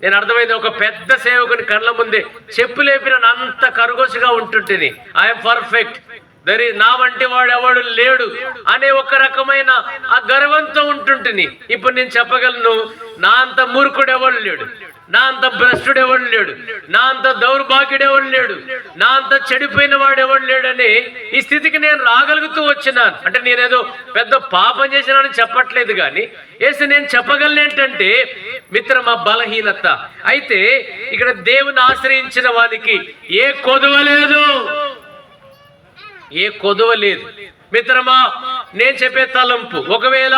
నేను అర్థమైంది. ఒక పెద్ద సేవకుని కళ్ళ ముందే చెప్పు లేపిన అంత కరుగోసుగా ఉంటుంటిని. ఐఎమ్ పర్ఫెక్ట్, నా వంటి వాడు ఎవడు లేడు అనే ఒక రకమైన ఆ గర్వంతో ఉంటుంటిని. ఇప్పుడు నేను చెప్పగలను, నా అంత మూర్ఖుడు ఎవడు లేడు, నా అంత భ్రష్టుడు ఎవడు లేడు, నా అంత దౌర్భాగ్యుడు ఎవడు లేడు, నా అంత చెడిపోయిన వాడు ఎవడు లేడని ఈ స్థితికి నేను రాగలుగుతూ వచ్చినాను. అంటే నేనేదో పెద్ద పాపం చేసినానని చెప్పట్లేదు, కానీ నేను చెప్పగలను ఏంటంటే మిత్రమా బలహీనత. అయితే ఇక్కడ దేవుని ఆశ్రయించిన వానికి ఏ కొదువ లేదు, ఏ కొదువ లేదు. మిత్రమా, నేను చెప్పే తలంపు, ఒకవేళ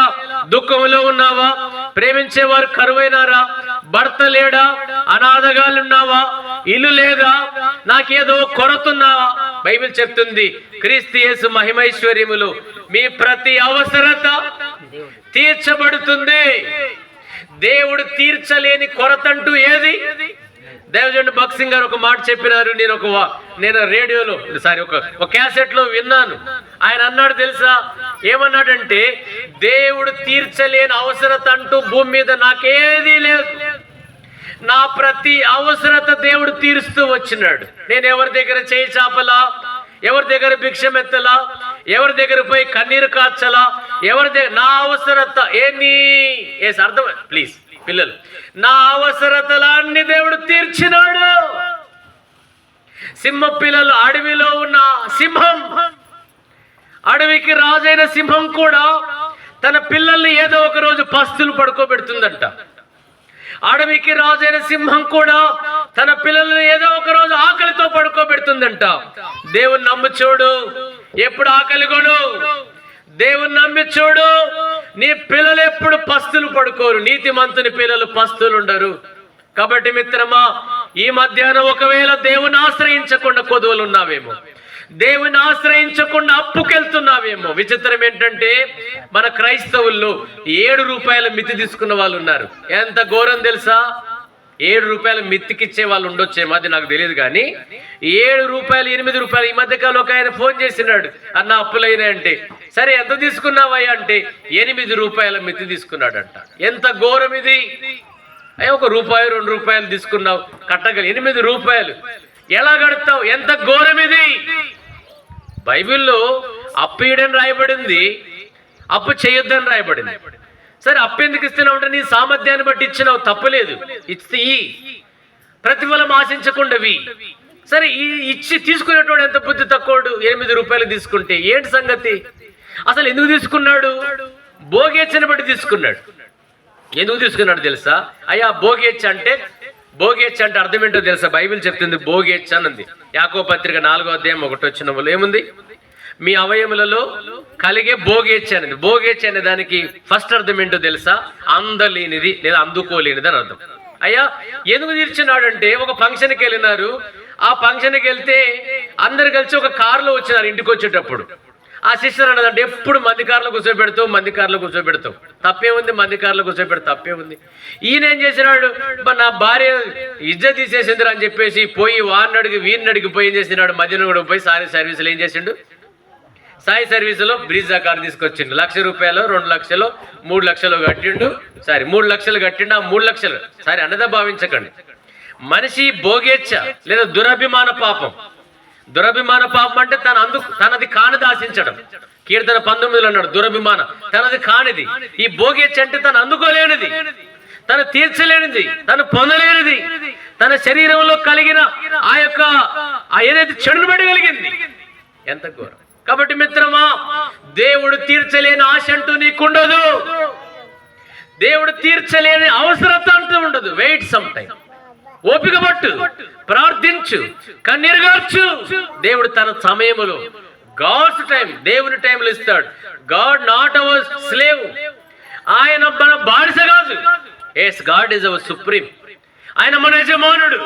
దుఃఖంలో ఉన్నావా, ప్రేమించేవారు కరువైనారా, భర్త లేడా, అనాథగాలున్నావా, ఇల్లు లేదా, నాకేదో కొరతున్నావా, బైబిల్ చెప్తుంది క్రీస్తు యేసు మహిమైశ్వర్యములు మీ ప్రతి అవసరత తీర్చబడుతుంది. దేవుడు తీర్చలేని కొరతంటూ ఏది? దేవజండు భక్సింగ్ గారు ఒక మాట చెప్పినారు. నేను రేడియోలో ఒక క్యాసెట్ లో విన్నాను. ఆయన అన్నాడు తెలుసా, ఏమన్నాడంటే, దేవుడు తీర్చలేని అవసరత అంటూ భూమి మీద నాకేదీ లేదు, నా ప్రతి అవసరత దేవుడు తీరుస్తూ వచ్చినాడు. నేను ఎవరి దగ్గర చేయి చాపలా, ఎవరి దగ్గర భిక్షం ఎత్తలా, ఎవరి దగ్గర పోయి కన్నీరు కార్చలా, ఎవరి దగ్గర నా అవసరత అర్థం ప్లీజ్ పిల్లలు, నా అవసరతలన్నీ దేవుడు తీర్చినాడు. సింహ పిల్లలు, అడవిలో ఉన్న సింహం, అడవికి రాజైన సింహం కూడా తన పిల్లల్ని ఏదో ఒక రోజు పస్తులు పడుకోబెడుతుందంట. అడవికి రాజైన సింహం కూడా తన పిల్లల్ని ఏదో ఒక రోజు ఆకలితో పడుకోబెడుతుందంట. దేవుని నమ్ము చూడు, ఎప్పుడు ఆకలి కొను. దేవుని నమ్మి చూడు, నీ పిల్లలు ఎప్పుడు పస్తులు పడుకోరు. నీతిమంతుని పిల్లలు పస్తులు ఉండరు. కాబట్టి మిత్రమా, ఈ మధ్యాహ్నం ఒకవేళ దేవుని ఆశ్రయించకుండా కొదువలు ఉన్నావేమో, దేవుని ఆశ్రయించకుండా అప్పుకెళ్తున్నావేమో. విచిత్రం ఏంటంటే మన క్రైస్తవుల్లో 7 రూపాయల మితి తీసుకున్న వాళ్ళు ఉన్నారు. ఎంత ఘోరం తెలుసా? 7 రూపాయల మిత్తికిచ్చే వాళ్ళు ఉండొచ్చేమో, అది నాకు తెలియదు. కానీ 7 రూపాయలు 8 రూపాయలు. ఈ మధ్యకాలంలో ఒక ఆయన ఫోన్ చేసినాడు, అన్న అప్పులైనా అంటే. సరే ఎంత తీసుకున్నావయ్యా అంటే 8 రూపాయల మితి తీసుకున్నాడంట. ఎంత ఘోరం ఇది! అయ్యో, 1 రూపాయి 2 రూపాయలు తీసుకున్నావు, కట్టగలి 8 రూపాయలు ఎలా కడతావు? ఎంత ఘోరం ఇది! బైబిల్లో అప్పు ఇయ్యడని రాయబడింది, అప్పు చేయొద్దని రాయబడింది. సరే, అప్పు ఎందుకు ఇస్తున్నావు అంటే నీ సామర్థ్యాన్ని బట్టి ఇచ్చినావు, తప్పులేదు. ఇస్తే ప్రతిఫలం ఆశించకుండావి. సరే, ఇచ్చి తీసుకునేటోడు ఎంత బుద్ధి తక్కువడు, 8 రూపాయలు తీసుకుంటే ఏంటి సంగతి? అసలు ఎందుకు తీసుకున్నాడు? భోగేచ్చని బట్టి తీసుకున్నాడు. ఎందుకు తీసుకున్నాడు తెలుసా? అయ్యా, భోగేచ్చ అంటే అర్థం ఏంటో తెలుసా? బైబిల్ చెప్తుంది భోగేచ్చ అని ఉంది. యాకోబు పత్రిక 4వ అధ్యాయం 1వ వచనంలో ఏముంది? మీ అవయములలో కలిగే భోగేచ్చ అనేది. భోగేచ్చ అనే దానికి ఫస్ట్ అర్థం ఏంటో తెలుసా? అందలేనిది లేదా అందుకోలేనిది అని అర్థం. అయ్యా, ఎందుకు తీర్చున్నాడంటే ఒక ఫంక్షన్కి వెళ్ళినారు. ఆ ఫంక్షన్కి వెళ్తే అందరు కలిసి ఒక కారులో వచ్చినారు. ఇంటికి వచ్చేటప్పుడు ఆ సిస్టర్ అన్నదంటే, ఎప్పుడు మంది కార్లో కూర్చోబెడతావు, తప్పేముంది? మంది కార్లో కూర్చోబెడితే తప్పేముంది? ఈయన ఏం చేసినాడు, నా భార్య ఇజ్జత్ తీసేసిందిరా అని చెప్పేసి పోయి వీరిని అడిగి పోయి ఏం చేసినాడు, మధ్యలో కూడా పోయి సాయి సర్వీసులు ఏం చేసిండు, సాయి సర్వీసులో బ్రీజా కార్ తీసుకొచ్చిండు. 1,00,000 రూపాయలు 2 లక్షలు 3 లక్షలు కట్టిండు. 3 లక్షలు కట్టిండు. ఆ 3 లక్షలు అన్నదా భావించకండి. మనిషి భోగేచ్ఛ లేదా దురభిమాన పాపం అంటే తనది కానిది ఆశించడం. కీర్తన 19లో అన్నాడు, దురభిమాన తనది కానిది. ఈ భోగేచ్ఛ అంటే తను అందుకోలేనిది, తను తీర్చలేనిది, తను పొందలేనిది, తన శరీరంలో కలిగిన ఆ యొక్క ఏదైతే చెడును బట్టి కలిగింది. ఎంత ఘోరం! కాబట్టి మిత్రమా, దేవుడు తీర్చలేని ఆశ అంటూ నీకుండదు. దేవుడు తీర్చలేని అవసరత అంటూ ఉండదు. వెయిట్ సమ్ టైం, ఓపిక పట్టు, ప్రార్థించు, కన్నీరు గార్చు. దేవుడు తన సమయములో, గాడ్స్ టైం, దేవుని టైంలో ఇస్తాడు. God not our slave. ఆయన మన బానిస కాదు. Yes, God is our supreme. ఆయన మన యజమానుడు.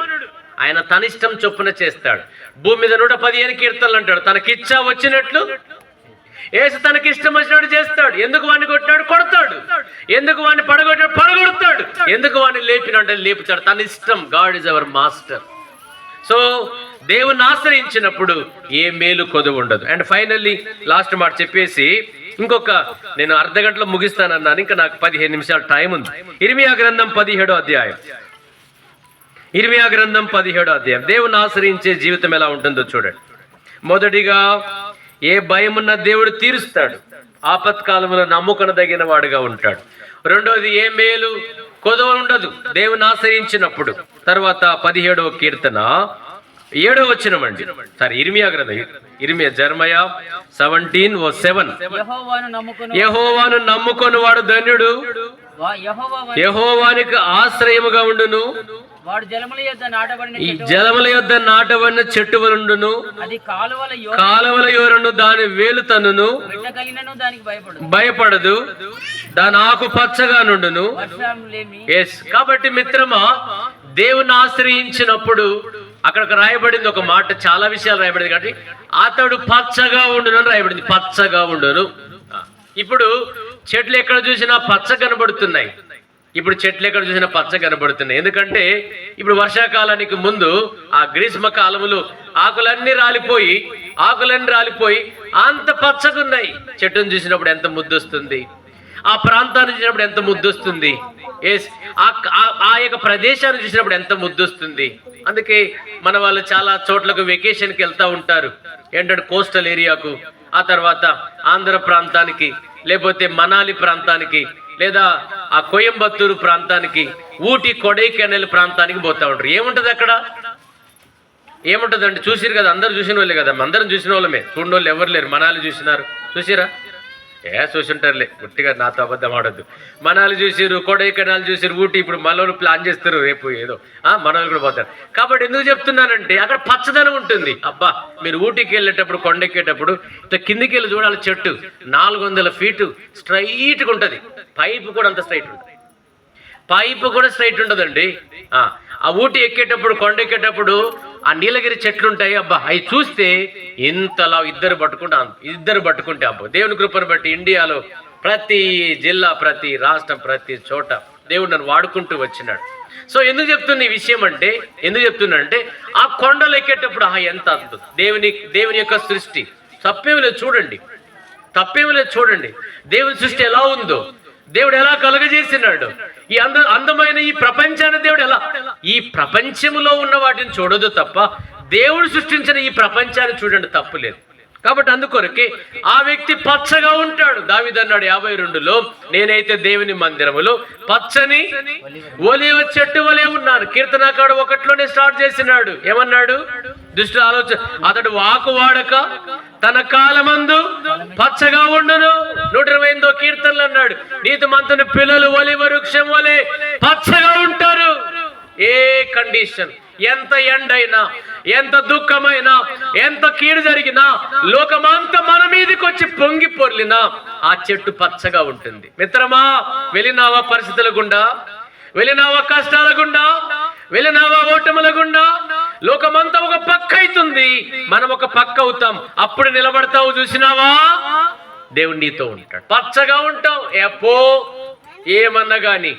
ఆయన తన ఇష్టం చొప్పున చేస్తాడు. భూమి మీద 115 కీర్తనలు అంటాడు. తనకిచ్చా వచ్చినట్లు యేసు తనకి ఇష్టం వచ్చినట్టు చేస్తాడు. ఎందుకు వాడిని కొట్టినాడు? కొడతాడు. ఎందుకు వాడిని పడగొట్టాడు? పడగొడతాడు. ఎందుకు వాడిని లేపినాడు? లేపుతాడు. తన ఇష్టం. God is hour master. So దేవుని ఆశ్రయించినప్పుడు ఏ మేలు కొదువు ఉండదు. అండ్ ఫైనల్లీ లాస్ట్ మాట చెప్పేసి నేను అర్ధగంటలో ముగిస్తానన్నాను. ఇంకా నాకు 15 నిమిషాలు టైం ఉంది. ఇర్మియా గ్రంథం 17వ అధ్యాయం. దేవుని ఆశ్రయించే జీవితం ఎలా ఉంటుందో చూడండి. మొదటిగా, ఏ భయమున్న దేవుడు తీరుస్తాడు. ఆపత్కాలంలో నమ్ముకొనదగిన వాడుగా ఉంటాడు. రెండోది, ఏ మేలు కొదవ ఉండదు దేవుని ఆశ్రయించినప్పుడు. తర్వాత 17వ కీర్తన 7వ వచనం అండి. ఇర్మియా గ్రంథం, జెర్మయా 17:7. యెహోవాను నమ్ముకొని వాడు ధన్యుడు, యెహోవానికి ఆశ్రయముగా ఉండును. ఈ జలముల యొద్ద నాటబడిన చెట్టు వలుండును. కాలువల యోరను దాని వేలు తన్నును, భయపడదు. దాని ఆకు పచ్చగా నుండును. ఎస్, కాబట్టి మిత్రమా, దేవుని ఆశ్రయించినప్పుడు అక్కడ రాయబడింది ఒక మాట, చాలా విషయాలు రాయబడింది. కాబట్టి అతడు పచ్చగా ఉండును అని రాయబడింది. పచ్చగా ఉండును. ఇప్పుడు చెట్లు ఎక్కడ చూసినా పచ్చ కనబడుతున్నాయి. ఎందుకంటే ఇప్పుడు వర్షాకాలానికి ముందు ఆ గ్రీష్మ కాలములు ఆకులన్నీ రాలిపోయి అంత పచ్చగున్నాయి. చెట్టును చూసినప్పుడు ఎంత ముద్దొస్తుంది, ఆ ప్రాంతాన్ని చూసినప్పుడు ఎంత ముద్దొస్తుంది, ఆ యొక్క ప్రదేశాన్ని చూసినప్పుడు ఎంత ముద్దొస్తుంది. అందుకే మన వాళ్ళు చాలా చోట్లకు వెకేషన్కి వెళ్తూ ఉంటారు. ఏంటంటే కోస్టల్ ఏరియాకు, ఆ తర్వాత ఆంధ్ర ప్రాంతానికి, లేకపోతే మనాలి ప్రాంతానికి, లేదా ఆ కోయంబత్తూరు ప్రాంతానికి, ఊటీ కొడైకెనాల్ ప్రాంతానికి పోతా ఉంటారు. ఏముంటది అక్కడ? ఏముంటదండి? చూసిరు కదా, అందరు చూసిన వాళ్ళే కదా. అందరం చూసిన వాళ్ళమే, చూడని వాళ్ళు ఎవరు లేరు. మనాలి చూసినారు, చూసిరా? చూసుంటారులే, గుట్టిగా నాతో అబద్ధం ఆడొద్దు. మనాలు చూసిరు, కొడైకెనాల్ చూసిరు, ఊటీ, ఇప్పుడు మనోళ్ళు ప్లాన్ చేస్తారు రేపు ఏదో మనోళ్ళు కూడా పోతారు. కాబట్టి ఎందుకు చెప్తున్నానంటే అక్కడ పచ్చదనం ఉంటుంది. అబ్బా మీరు ఊటీకి వెళ్ళేటప్పుడు, కొండెక్కేటప్పుడు ఇట్లా కిందికి వెళ్ళి చూడాలి, చెట్టు 400 ఫీటు స్ట్రైట్గా ఉంటుంది. పైపు కూడా అంత స్ట్రైట్ ఉంటుంది, పైపు కూడా స్ట్రైట్ ఉంటుందండి. ఆ ఊటీ ఎక్కేటప్పుడు, కొండెక్కేటప్పుడు ఆ నీలగిరి చెట్లు ఉంటాయి. అబ్బా అవి చూస్తే ఇంతలా ఇద్దరు పట్టుకుంటే అబ్బా దేవుని కృపను బట్టి ఇండియాలో ప్రతి జిల్లా, ప్రతి రాష్ట్రం, ప్రతి చోట దేవుడు నన్ను వాడుకుంటూ వచ్చినాడు. సో ఎందుకు చెప్తున్నా ఈ విషయం అంటే, ఎందుకు చెప్తున్నా అంటే ఆ కొండలు ఎక్కేటప్పుడు ఎంత అద్భుతం దేవుని యొక్క సృష్టి. తప్పేమి లేదు చూడండి దేవుని సృష్టి ఎలా ఉందో, దేవుడు ఎలా కలుగజేసినాడు. ఈ అందమైన ఈ ప్రపంచాన్ని దేవుడు ఈ ప్రపంచంలో ఉన్న వాటిని చూడదు తప్ప దేవుడు సృష్టించిన ఈ ప్రపంచాన్ని చూడండి, తప్పులేదు. కాబట్టి అందుకొరకే ఆ వ్యక్తి పచ్చగా ఉంటాడు. దావీదు అన్నాడు 52లో, నేనైతే దేవుని మందిరములో పచ్చని ఒలీవ చెట్టు వలె ఉన్నాను. కీర్తనకాడు 1లోనే స్టార్ట్ చేసినాడు. ఏమన్నాడు? దుష్ట ఆలోచన అతడు వాకు వాడక తన కాలమందు పచ్చగా ఉండును. 128వ కీర్తనలు అన్నాడు, నీతిమంతుని పిల్లలు ఒలీవ వృక్షం వలె పచ్చగా ఉంటారు. ఏ కండిషన్, ఎంత ఎండైనా, ఎంత దుఃఖమైనా, ఎంత కీడు జరిగినా, లోకమంతా మన మీదకి వచ్చి పొంగి పొర్లినా ఆ చెట్టు పచ్చగా ఉంటుంది. మిత్రమా, వెళ్ళినావా పరిస్థితుల గుండా, వెళ్ళినావా కష్టాల గుండా, వెళ్ళినావా ఓటముల గుండా, లోకమంతా ఒక పక్క అవుతుంది, మనం ఒక పక్క అవుతాం. అప్పుడు నిలబడతావు, చూసినావా దేవుడు నీతో ఉంటాడు, పచ్చగా ఉంటావు. ఎప్పో ఏమన్నా గాని,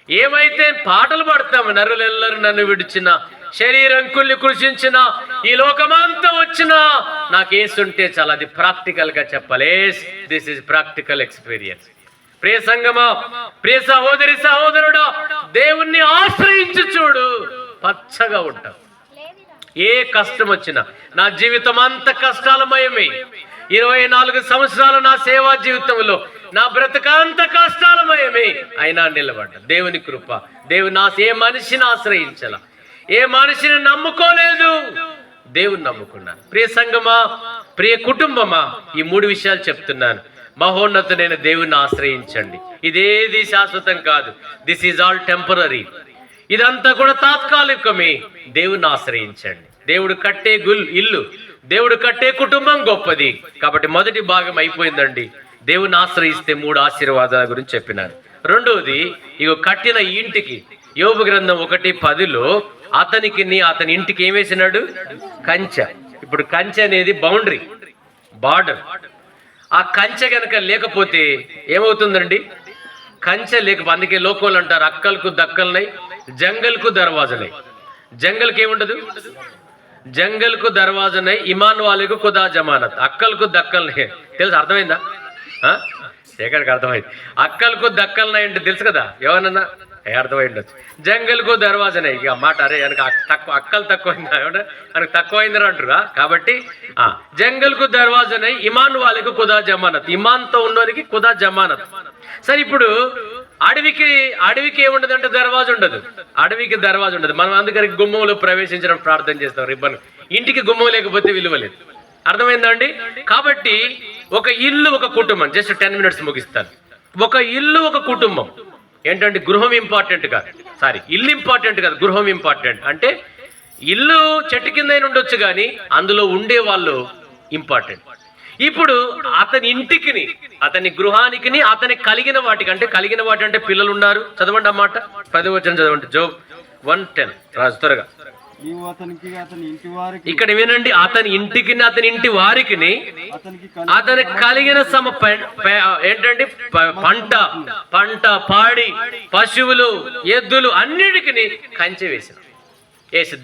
ఏమైతే పాటలు పాడతాము, నరులెల్లరు నన్ను విడిచిన, శరీరం కుళ్ళి కృషించిన, ఈ లోకమంతా వచ్చినా నాకు ఏసుంటే చాలా. అది ప్రాక్టికల్ గా చెప్పాలి. This is practical experience. ప్రియ సంగమా, ప్రియ సహోదరి సహోదరుడా, దేవుణ్ణి ఆశ్రయించి చూడు, పచ్చగా ఉంటావు. ఏ కష్టం వచ్చినా, నా జీవితం అంత కష్టాలమయమే. 24 సంవత్సరాలు నా సేవా జీవితంలో నా బ్రతకంత కష్టాలమయమే, అయినా నిలబడ్డా. దేవుని కృప, ఏ మనిషిని ఆశ్రయించాల, ఏ మనిషిని నమ్ముకోలేదు, దేవుని నమ్ముకున్నాను. ప్రియ సంగమా, ప్రియ కుటుంబమా, ఈ 3 విషయాలు చెప్తున్నాను. మహోన్నతుడైన దేవుని ఆశ్రయించండి. ఇదేది శాశ్వతం కాదు. This is all temporary. ఇదంతా కూడా తాత్కాలికమే. దేవుని ఆశ్రయించండి. దేవుడు కట్టే ఇల్లు, దేవుడు కట్టే కుటుంబం గొప్పది. కాబట్టి మొదటి భాగం అయిపోయిందండి. దేవుని ఆశ్రయిస్తే 3 ఆశీర్వాదాల గురించి చెప్పినారు. రెండోది, ఇగో కట్టిన ఇంటికి, యోబు గ్రంథం 1:10లో అతని ఇంటికి ఏం వేసినాడు? కంచె. ఇప్పుడు కంచె అనేది బౌండరీ, బార్డర్. ఆ కంచె కనుక లేకపోతే ఏమవుతుందండి? కంచె లేకపోతే, అందుకే లోకోళ్ళు అంటారు అక్కలకు దక్కల్నై, జంగల్కు దర్వాజనై. జంగల్కి ఏముండదు, జంగల్కు దర్వాజనై, ఇమాన్ వాళ్ళకు ఖుదా జమానత్. అక్కలకు దక్కల్నై తెలుసు, అర్థమైందా? శేఖర్కి అర్థమైంది. అక్కలకు దక్కల్నై అంటే తెలుసు కదా, ఎవరన్నా అర్థమై ఉండొచ్చు. జంగల్కు దర్వాజనై, ఇక మాట అరే అక్కలు తక్కువైందా, మనకు తక్కువైందని అంటారా. కాబట్టి జంగల్కు దర్వాజనై, ఇమాన్ వాళ్ళకు ఖుదా జమానత్. ఇమాన్తో ఉన్నవారికి ఖుదా జమానత్. సరే, ఇప్పుడు అడవికి ఏముండదంటే దర్వాజ ఉండదు. అడవికి దర్వాజ ఉండదు. మనం అందుకని గుమ్మంలో ప్రవేశించడం ప్రార్థన చేస్తాం, రిబ్బన్. ఇంటికి గుమ్మం లేకపోతే విలువలేదు. అర్థమైందా అండి? కాబట్టి ఒక ఇల్లు, ఒక కుటుంబం, జస్ట్ 10 minutes ముగిస్తాను. ఒక ఇల్లు, ఒక కుటుంబం ఏంటంటే గృహం ఇంపార్టెంట్ కాదు, ఇల్లు ఇంపార్టెంట్ కాదు, గృహం ఇంపార్టెంట్. అంటే ఇల్లు చెట్టు కింద ఉండొచ్చు కానీ అందులో ఉండే వాళ్ళు ఇంపార్టెంట్. ఇప్పుడు అతని ఇంటికి, అతని గృహానికి, అతని కలిగిన వాటికి, అంటే కలిగిన వాటి అంటే పిల్లలు ఉన్నారు. చదవండి అన్నమాట, 10వ వచనం చదవండి. జోబ్ 1:10 రాజు త్వరగా. ఇక్కడ వినండి, అతని ఇంటికి, అతని ఇంటి వారికి, అతనికి కలిగిన ఏంటంటే పంట, పాడి, పశువులు, ఎద్దులు అన్నిటికీ కంచె వేసిన.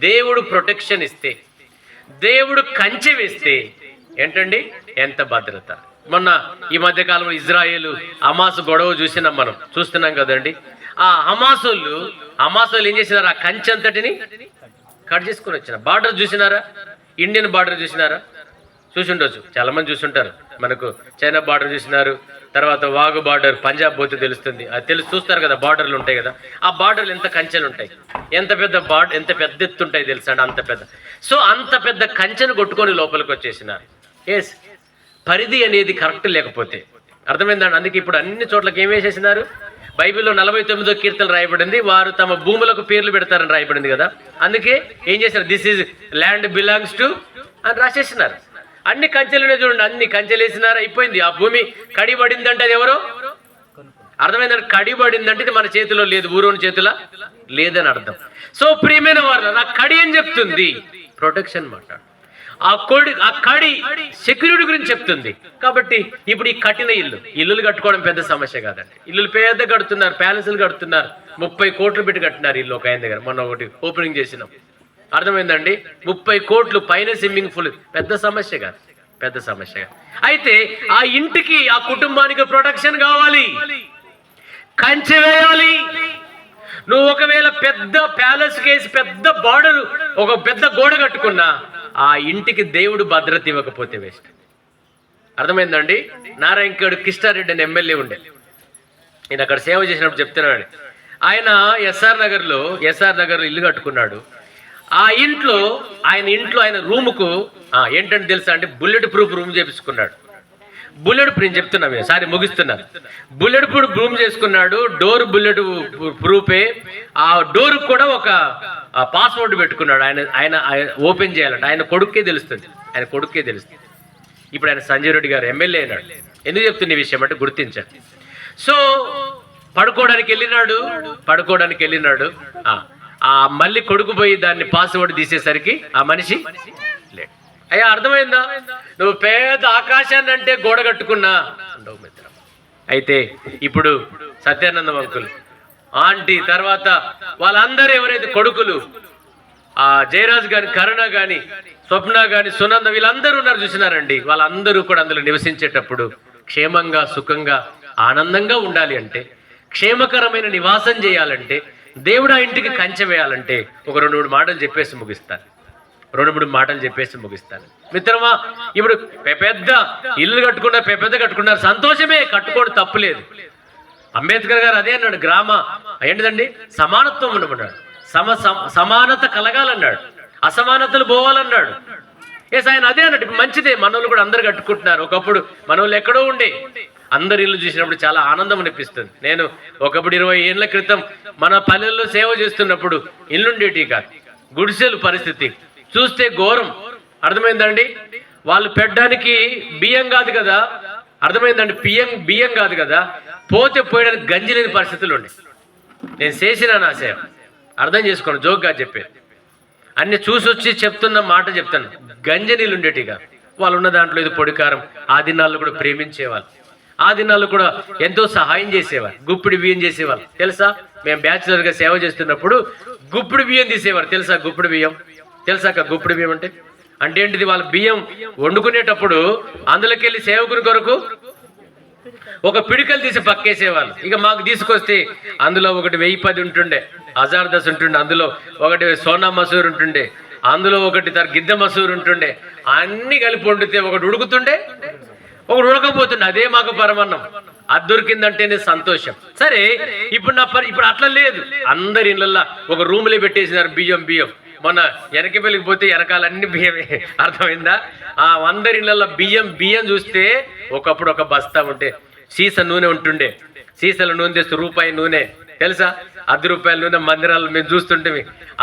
దేవుడు ప్రొటెక్షన్ ఇస్తే, దేవుడు కంచె వేస్తే ఏంటండి ఎంత భద్రత. మొన్న ఈ మధ్య కాలంలో ఇజ్రాయేల్ హమాస్ గొడవ మనం చూస్తున్నాం కదండి. ఆ హమాస్ వాళ్ళు ఏం చేసినారు? ఆ కంచె అంతటిని కట్ చేసుకుని వచ్చిన. బార్డర్ చూసినారా? ఇండియన్ బార్డర్ చూసినారా? చూసి ఉండొచ్చు, చాలా మంది చూసుంటారు. మనకు చైనా బార్డర్ చూసినారు, తర్వాత వాగు బార్డర్, పంజాబ్ పోతే తెలుస్తుంది. అది చూస్తారు కదా, బార్డర్లు ఉంటాయి కదా. ఆ బార్డర్లు ఎంత కంచెలు ఉంటాయి, ఎంత పెద్ద ఎత్తు ఉంటాయి తెలుసా అండి, అంత పెద్ద. సో అంత పెద్ద కంచెను కొట్టుకొని లోపలికి వచ్చేసినారు. పరిధి అనేది కరెక్ట్ లేకపోతే, అర్థమైందండి? అందుకే ఇప్పుడు అన్ని చోట్లకి ఏం వేసేసినారు? బైబిల్లో 49వ కీర్తన రాయబడింది, వారు తమ భూములకు పేర్లు పెడతారని రాయబడింది కదా. అందుకే ఏం చేశారు? This is land belongs to అని రాసేసినారు. అన్ని కంచెలునే చూడండి, అన్ని కంచెలు వేసినారు, అయిపోయింది. ఆ భూమి కడిబడిందంటే అది ఎవరో అర్థమైందంటే, కడిబడిందంటే ఇది మన చేతిలో లేదు, ఊరోని చేతిలో లేదని అర్థం. సో ప్రియమైన వారు, నా కడి అని చెప్తుంది ప్రొటెక్షన్ మాట్లాడు. ఆ కడి సెక్యూరిటీ గురించి చెప్తుంది. కాబట్టి ఇప్పుడు ఈ కట్టిన ఇల్లులు కట్టుకోవడం పెద్ద సమస్య కాదండి. ఇల్లులు పెద్ద కడుతున్నారు, ప్యాలెస్లు కడుతున్నారు, 30 కోట్లు పెట్టి కట్టినారు ఇల్లు ఒక ఆయన దగ్గర. మొన్న ఒకటి ఓపెనింగ్ చేసినాం, అర్థమైందండి? 30 కోట్లు పైన స్విమ్మింగ్ పూల్, పెద్ద సమస్య కాదు, పెద్ద సమస్య కాదు. అయితే ఆ ఇంటికి, ఆ కుటుంబానికి ప్రొటెక్షన్ కావాలి, కంచె వేయాలి. నువ్వు ఒకవేళ పెద్ద ప్యాలెస్ కేసి పెద్ద బార్డర్, ఒక పెద్ద గోడ కట్టుకున్నా ఆ ఇంటికి దేవుడు భద్రత ఇవ్వకపోతే వేస్ట్. అర్థమైందండి? నారాయణకేడు కిష్టారెడ్డి అని ఎమ్మెల్యే ఉండే, నేను అక్కడ సేవ చేసినప్పుడు చెప్తున్నాడు. ఆయన ఎస్ఆర్ నగర్లో ఇల్లు కట్టుకున్నాడు. ఆ ఇంట్లో ఆయన రూముకు ఏంటంటే తెలుసా అంటే, బుల్లెట్ ప్రూఫ్ రూమ్ చేపించుకున్నాడు. బుల్లెట్ ప్రూఫ్ చెప్తున్నా, సారీ ముగిస్తున్నాను. బుల్లెట్ ప్రూఫ్ రూమ్ చేసుకున్నాడు. డోర్ బుల్లెట్ ప్రూఫే. ఆ డోర్ కూడా ఒక పాస్వర్డ్ పెట్టుకున్నాడు. ఆయన ఓపెన్ చేయాలంటే ఆయన కొడుకే తెలుస్తుంది. ఇప్పుడు ఆయన సంజయ్ రెడ్డి గారు ఎమ్మెల్యే అయినాడు. ఎందుకు చెప్తున్న ఈ విషయం అంటే గుర్తించండి. సో పడుకోవడానికి వెళ్ళినాడు. ఆ మళ్ళీ కొడుకు పోయి దాన్ని పాస్వర్డ్ తీసేసరికి ఆ మనిషి లేడు. అయ్యా అర్థమైందా? నువ్వు పేద ఆకాశాన్ని అంటే గోడ కట్టుకున్నా ఉండవు మిత్రం. అయితే ఇప్పుడు సత్యానందం అంకుల్, ఆంటీ, తర్వాత వాళ్ళందరూ ఎవరైతే కొడుకులు, ఆ జయరాజ్ గాని, కరుణ గాని, స్వప్న గాని, సునంద, వీళ్ళందరూ ఉన్నారు చూసినారండి. వాళ్ళందరూ కూడా అందులో నివసించేటప్పుడు క్షేమంగా, సుఖంగా, ఆనందంగా ఉండాలి అంటే, క్షేమకరమైన నివాసం చేయాలంటే, దేవుడు ఆ ఇంటికి కంచె వేయాలంటే ఒక 2-3 మాటలు చెప్పేసి ముగిస్తాను. మిత్రమా, ఇప్పుడు పెద్ద ఇల్లు కట్టుకున్నారు, సంతోషమే, కట్టుకోవడం తప్పులేదు. అంబేద్కర్ గారు అదే అన్నాడు, ఏంటిదండి, సమానత్వం ఉండమన్నాడు, సమానత కలగాలన్నాడు, అసమానతలు పోవాలన్నాడు. ఆయన అదే అన్నట్టు. ఇప్పుడు మంచిదే, మనోళ్ళు కూడా అందరు కట్టుకుంటున్నారు. ఒకప్పుడు మనోళ్ళు ఎక్కడో ఉండే, అందరు ఇల్లు చూసినప్పుడు చాలా ఆనందం అనిపిస్తుంది. నేను ఒకప్పుడు 20 ఏళ్ల క్రితం మన పల్లెల్లో సేవ చేస్తున్నప్పుడు ఇల్లుండేటి కాదు, గుడిసెలు పరిస్థితి చూస్తే ఘోరం. అర్థమైందండి? వాళ్ళు పెట్టడానికి బియ్యం కాదు కదా, అర్థమైందండి, బియ్యం కాదు కదా, పోతే పోయడానికి గంజి లేని పరిస్థితులు ఉండే. నేను చేసిన నా సేవ అర్థం చేసుకోండి, జోక్గా చెప్పేది అన్ని చూసి వచ్చి చెప్తాను. గంజి నీళ్ళు ఉండేటిగా, వాళ్ళు ఉన్న దాంట్లో ఇది పొడికారం. ఆ దినాల్లో కూడా ప్రేమించేవాళ్ళు, ఆ దినాల్లో కూడా ఎంతో సహాయం చేసేవారు. గుప్పిడి బియ్యం చేసేవాళ్ళు తెలుసా? మేము బ్యాచులర్గా సేవ చేస్తున్నప్పుడు గుప్పిడి బియ్యం తీసేవారు తెలుసా? గుప్పిడి బియ్యం అంటే ఏంటిది? వాళ్ళ బియ్యం వండుకునేటప్పుడు అందులోకి వెళ్ళి సేవకుని కొరకు ఒక పిడికలు తీసి పక్కేసేవాళ్ళు. ఇక మాకు తీసుకొస్తే అందులో ఒకటి 1010 ఉంటుండే, 1010 ఉంటుండే, అందులో ఒకటి సోనా మసూర్ ఉంటుండే, అందులో ఒకటి గిద్ద మసూర్ ఉంటుండే. అన్ని కలిపి వండితే ఒకటి ఉడుకుతుండే, ఒకటి ఉడకపోతుండే. అదే మాకు పరమాన్నం. అది దొరికిందంటేనే సంతోషం. సరే, ఇప్పుడు అట్లా లేదు. అందరి ఇళ్ళల్లో ఒక రూమ్లో పెట్టేసినారు బియ్యం. మొన్న వెనకబెల్లికి పోతే వెనకాలన్నీ బియ్యమే. అర్థమైందా? అందరి ఇళ్ళల్లో బియ్యం చూస్తే ఒకప్పుడు ఒక బస్తా ఉంటే సీసా నూనె ఉంటుండే. సీసాల నూనె తెస్తే రూపాయి నూనె తెలుసా? 10 రూపాయల నూనె మందిరాలు మేము చూస్తుంటే.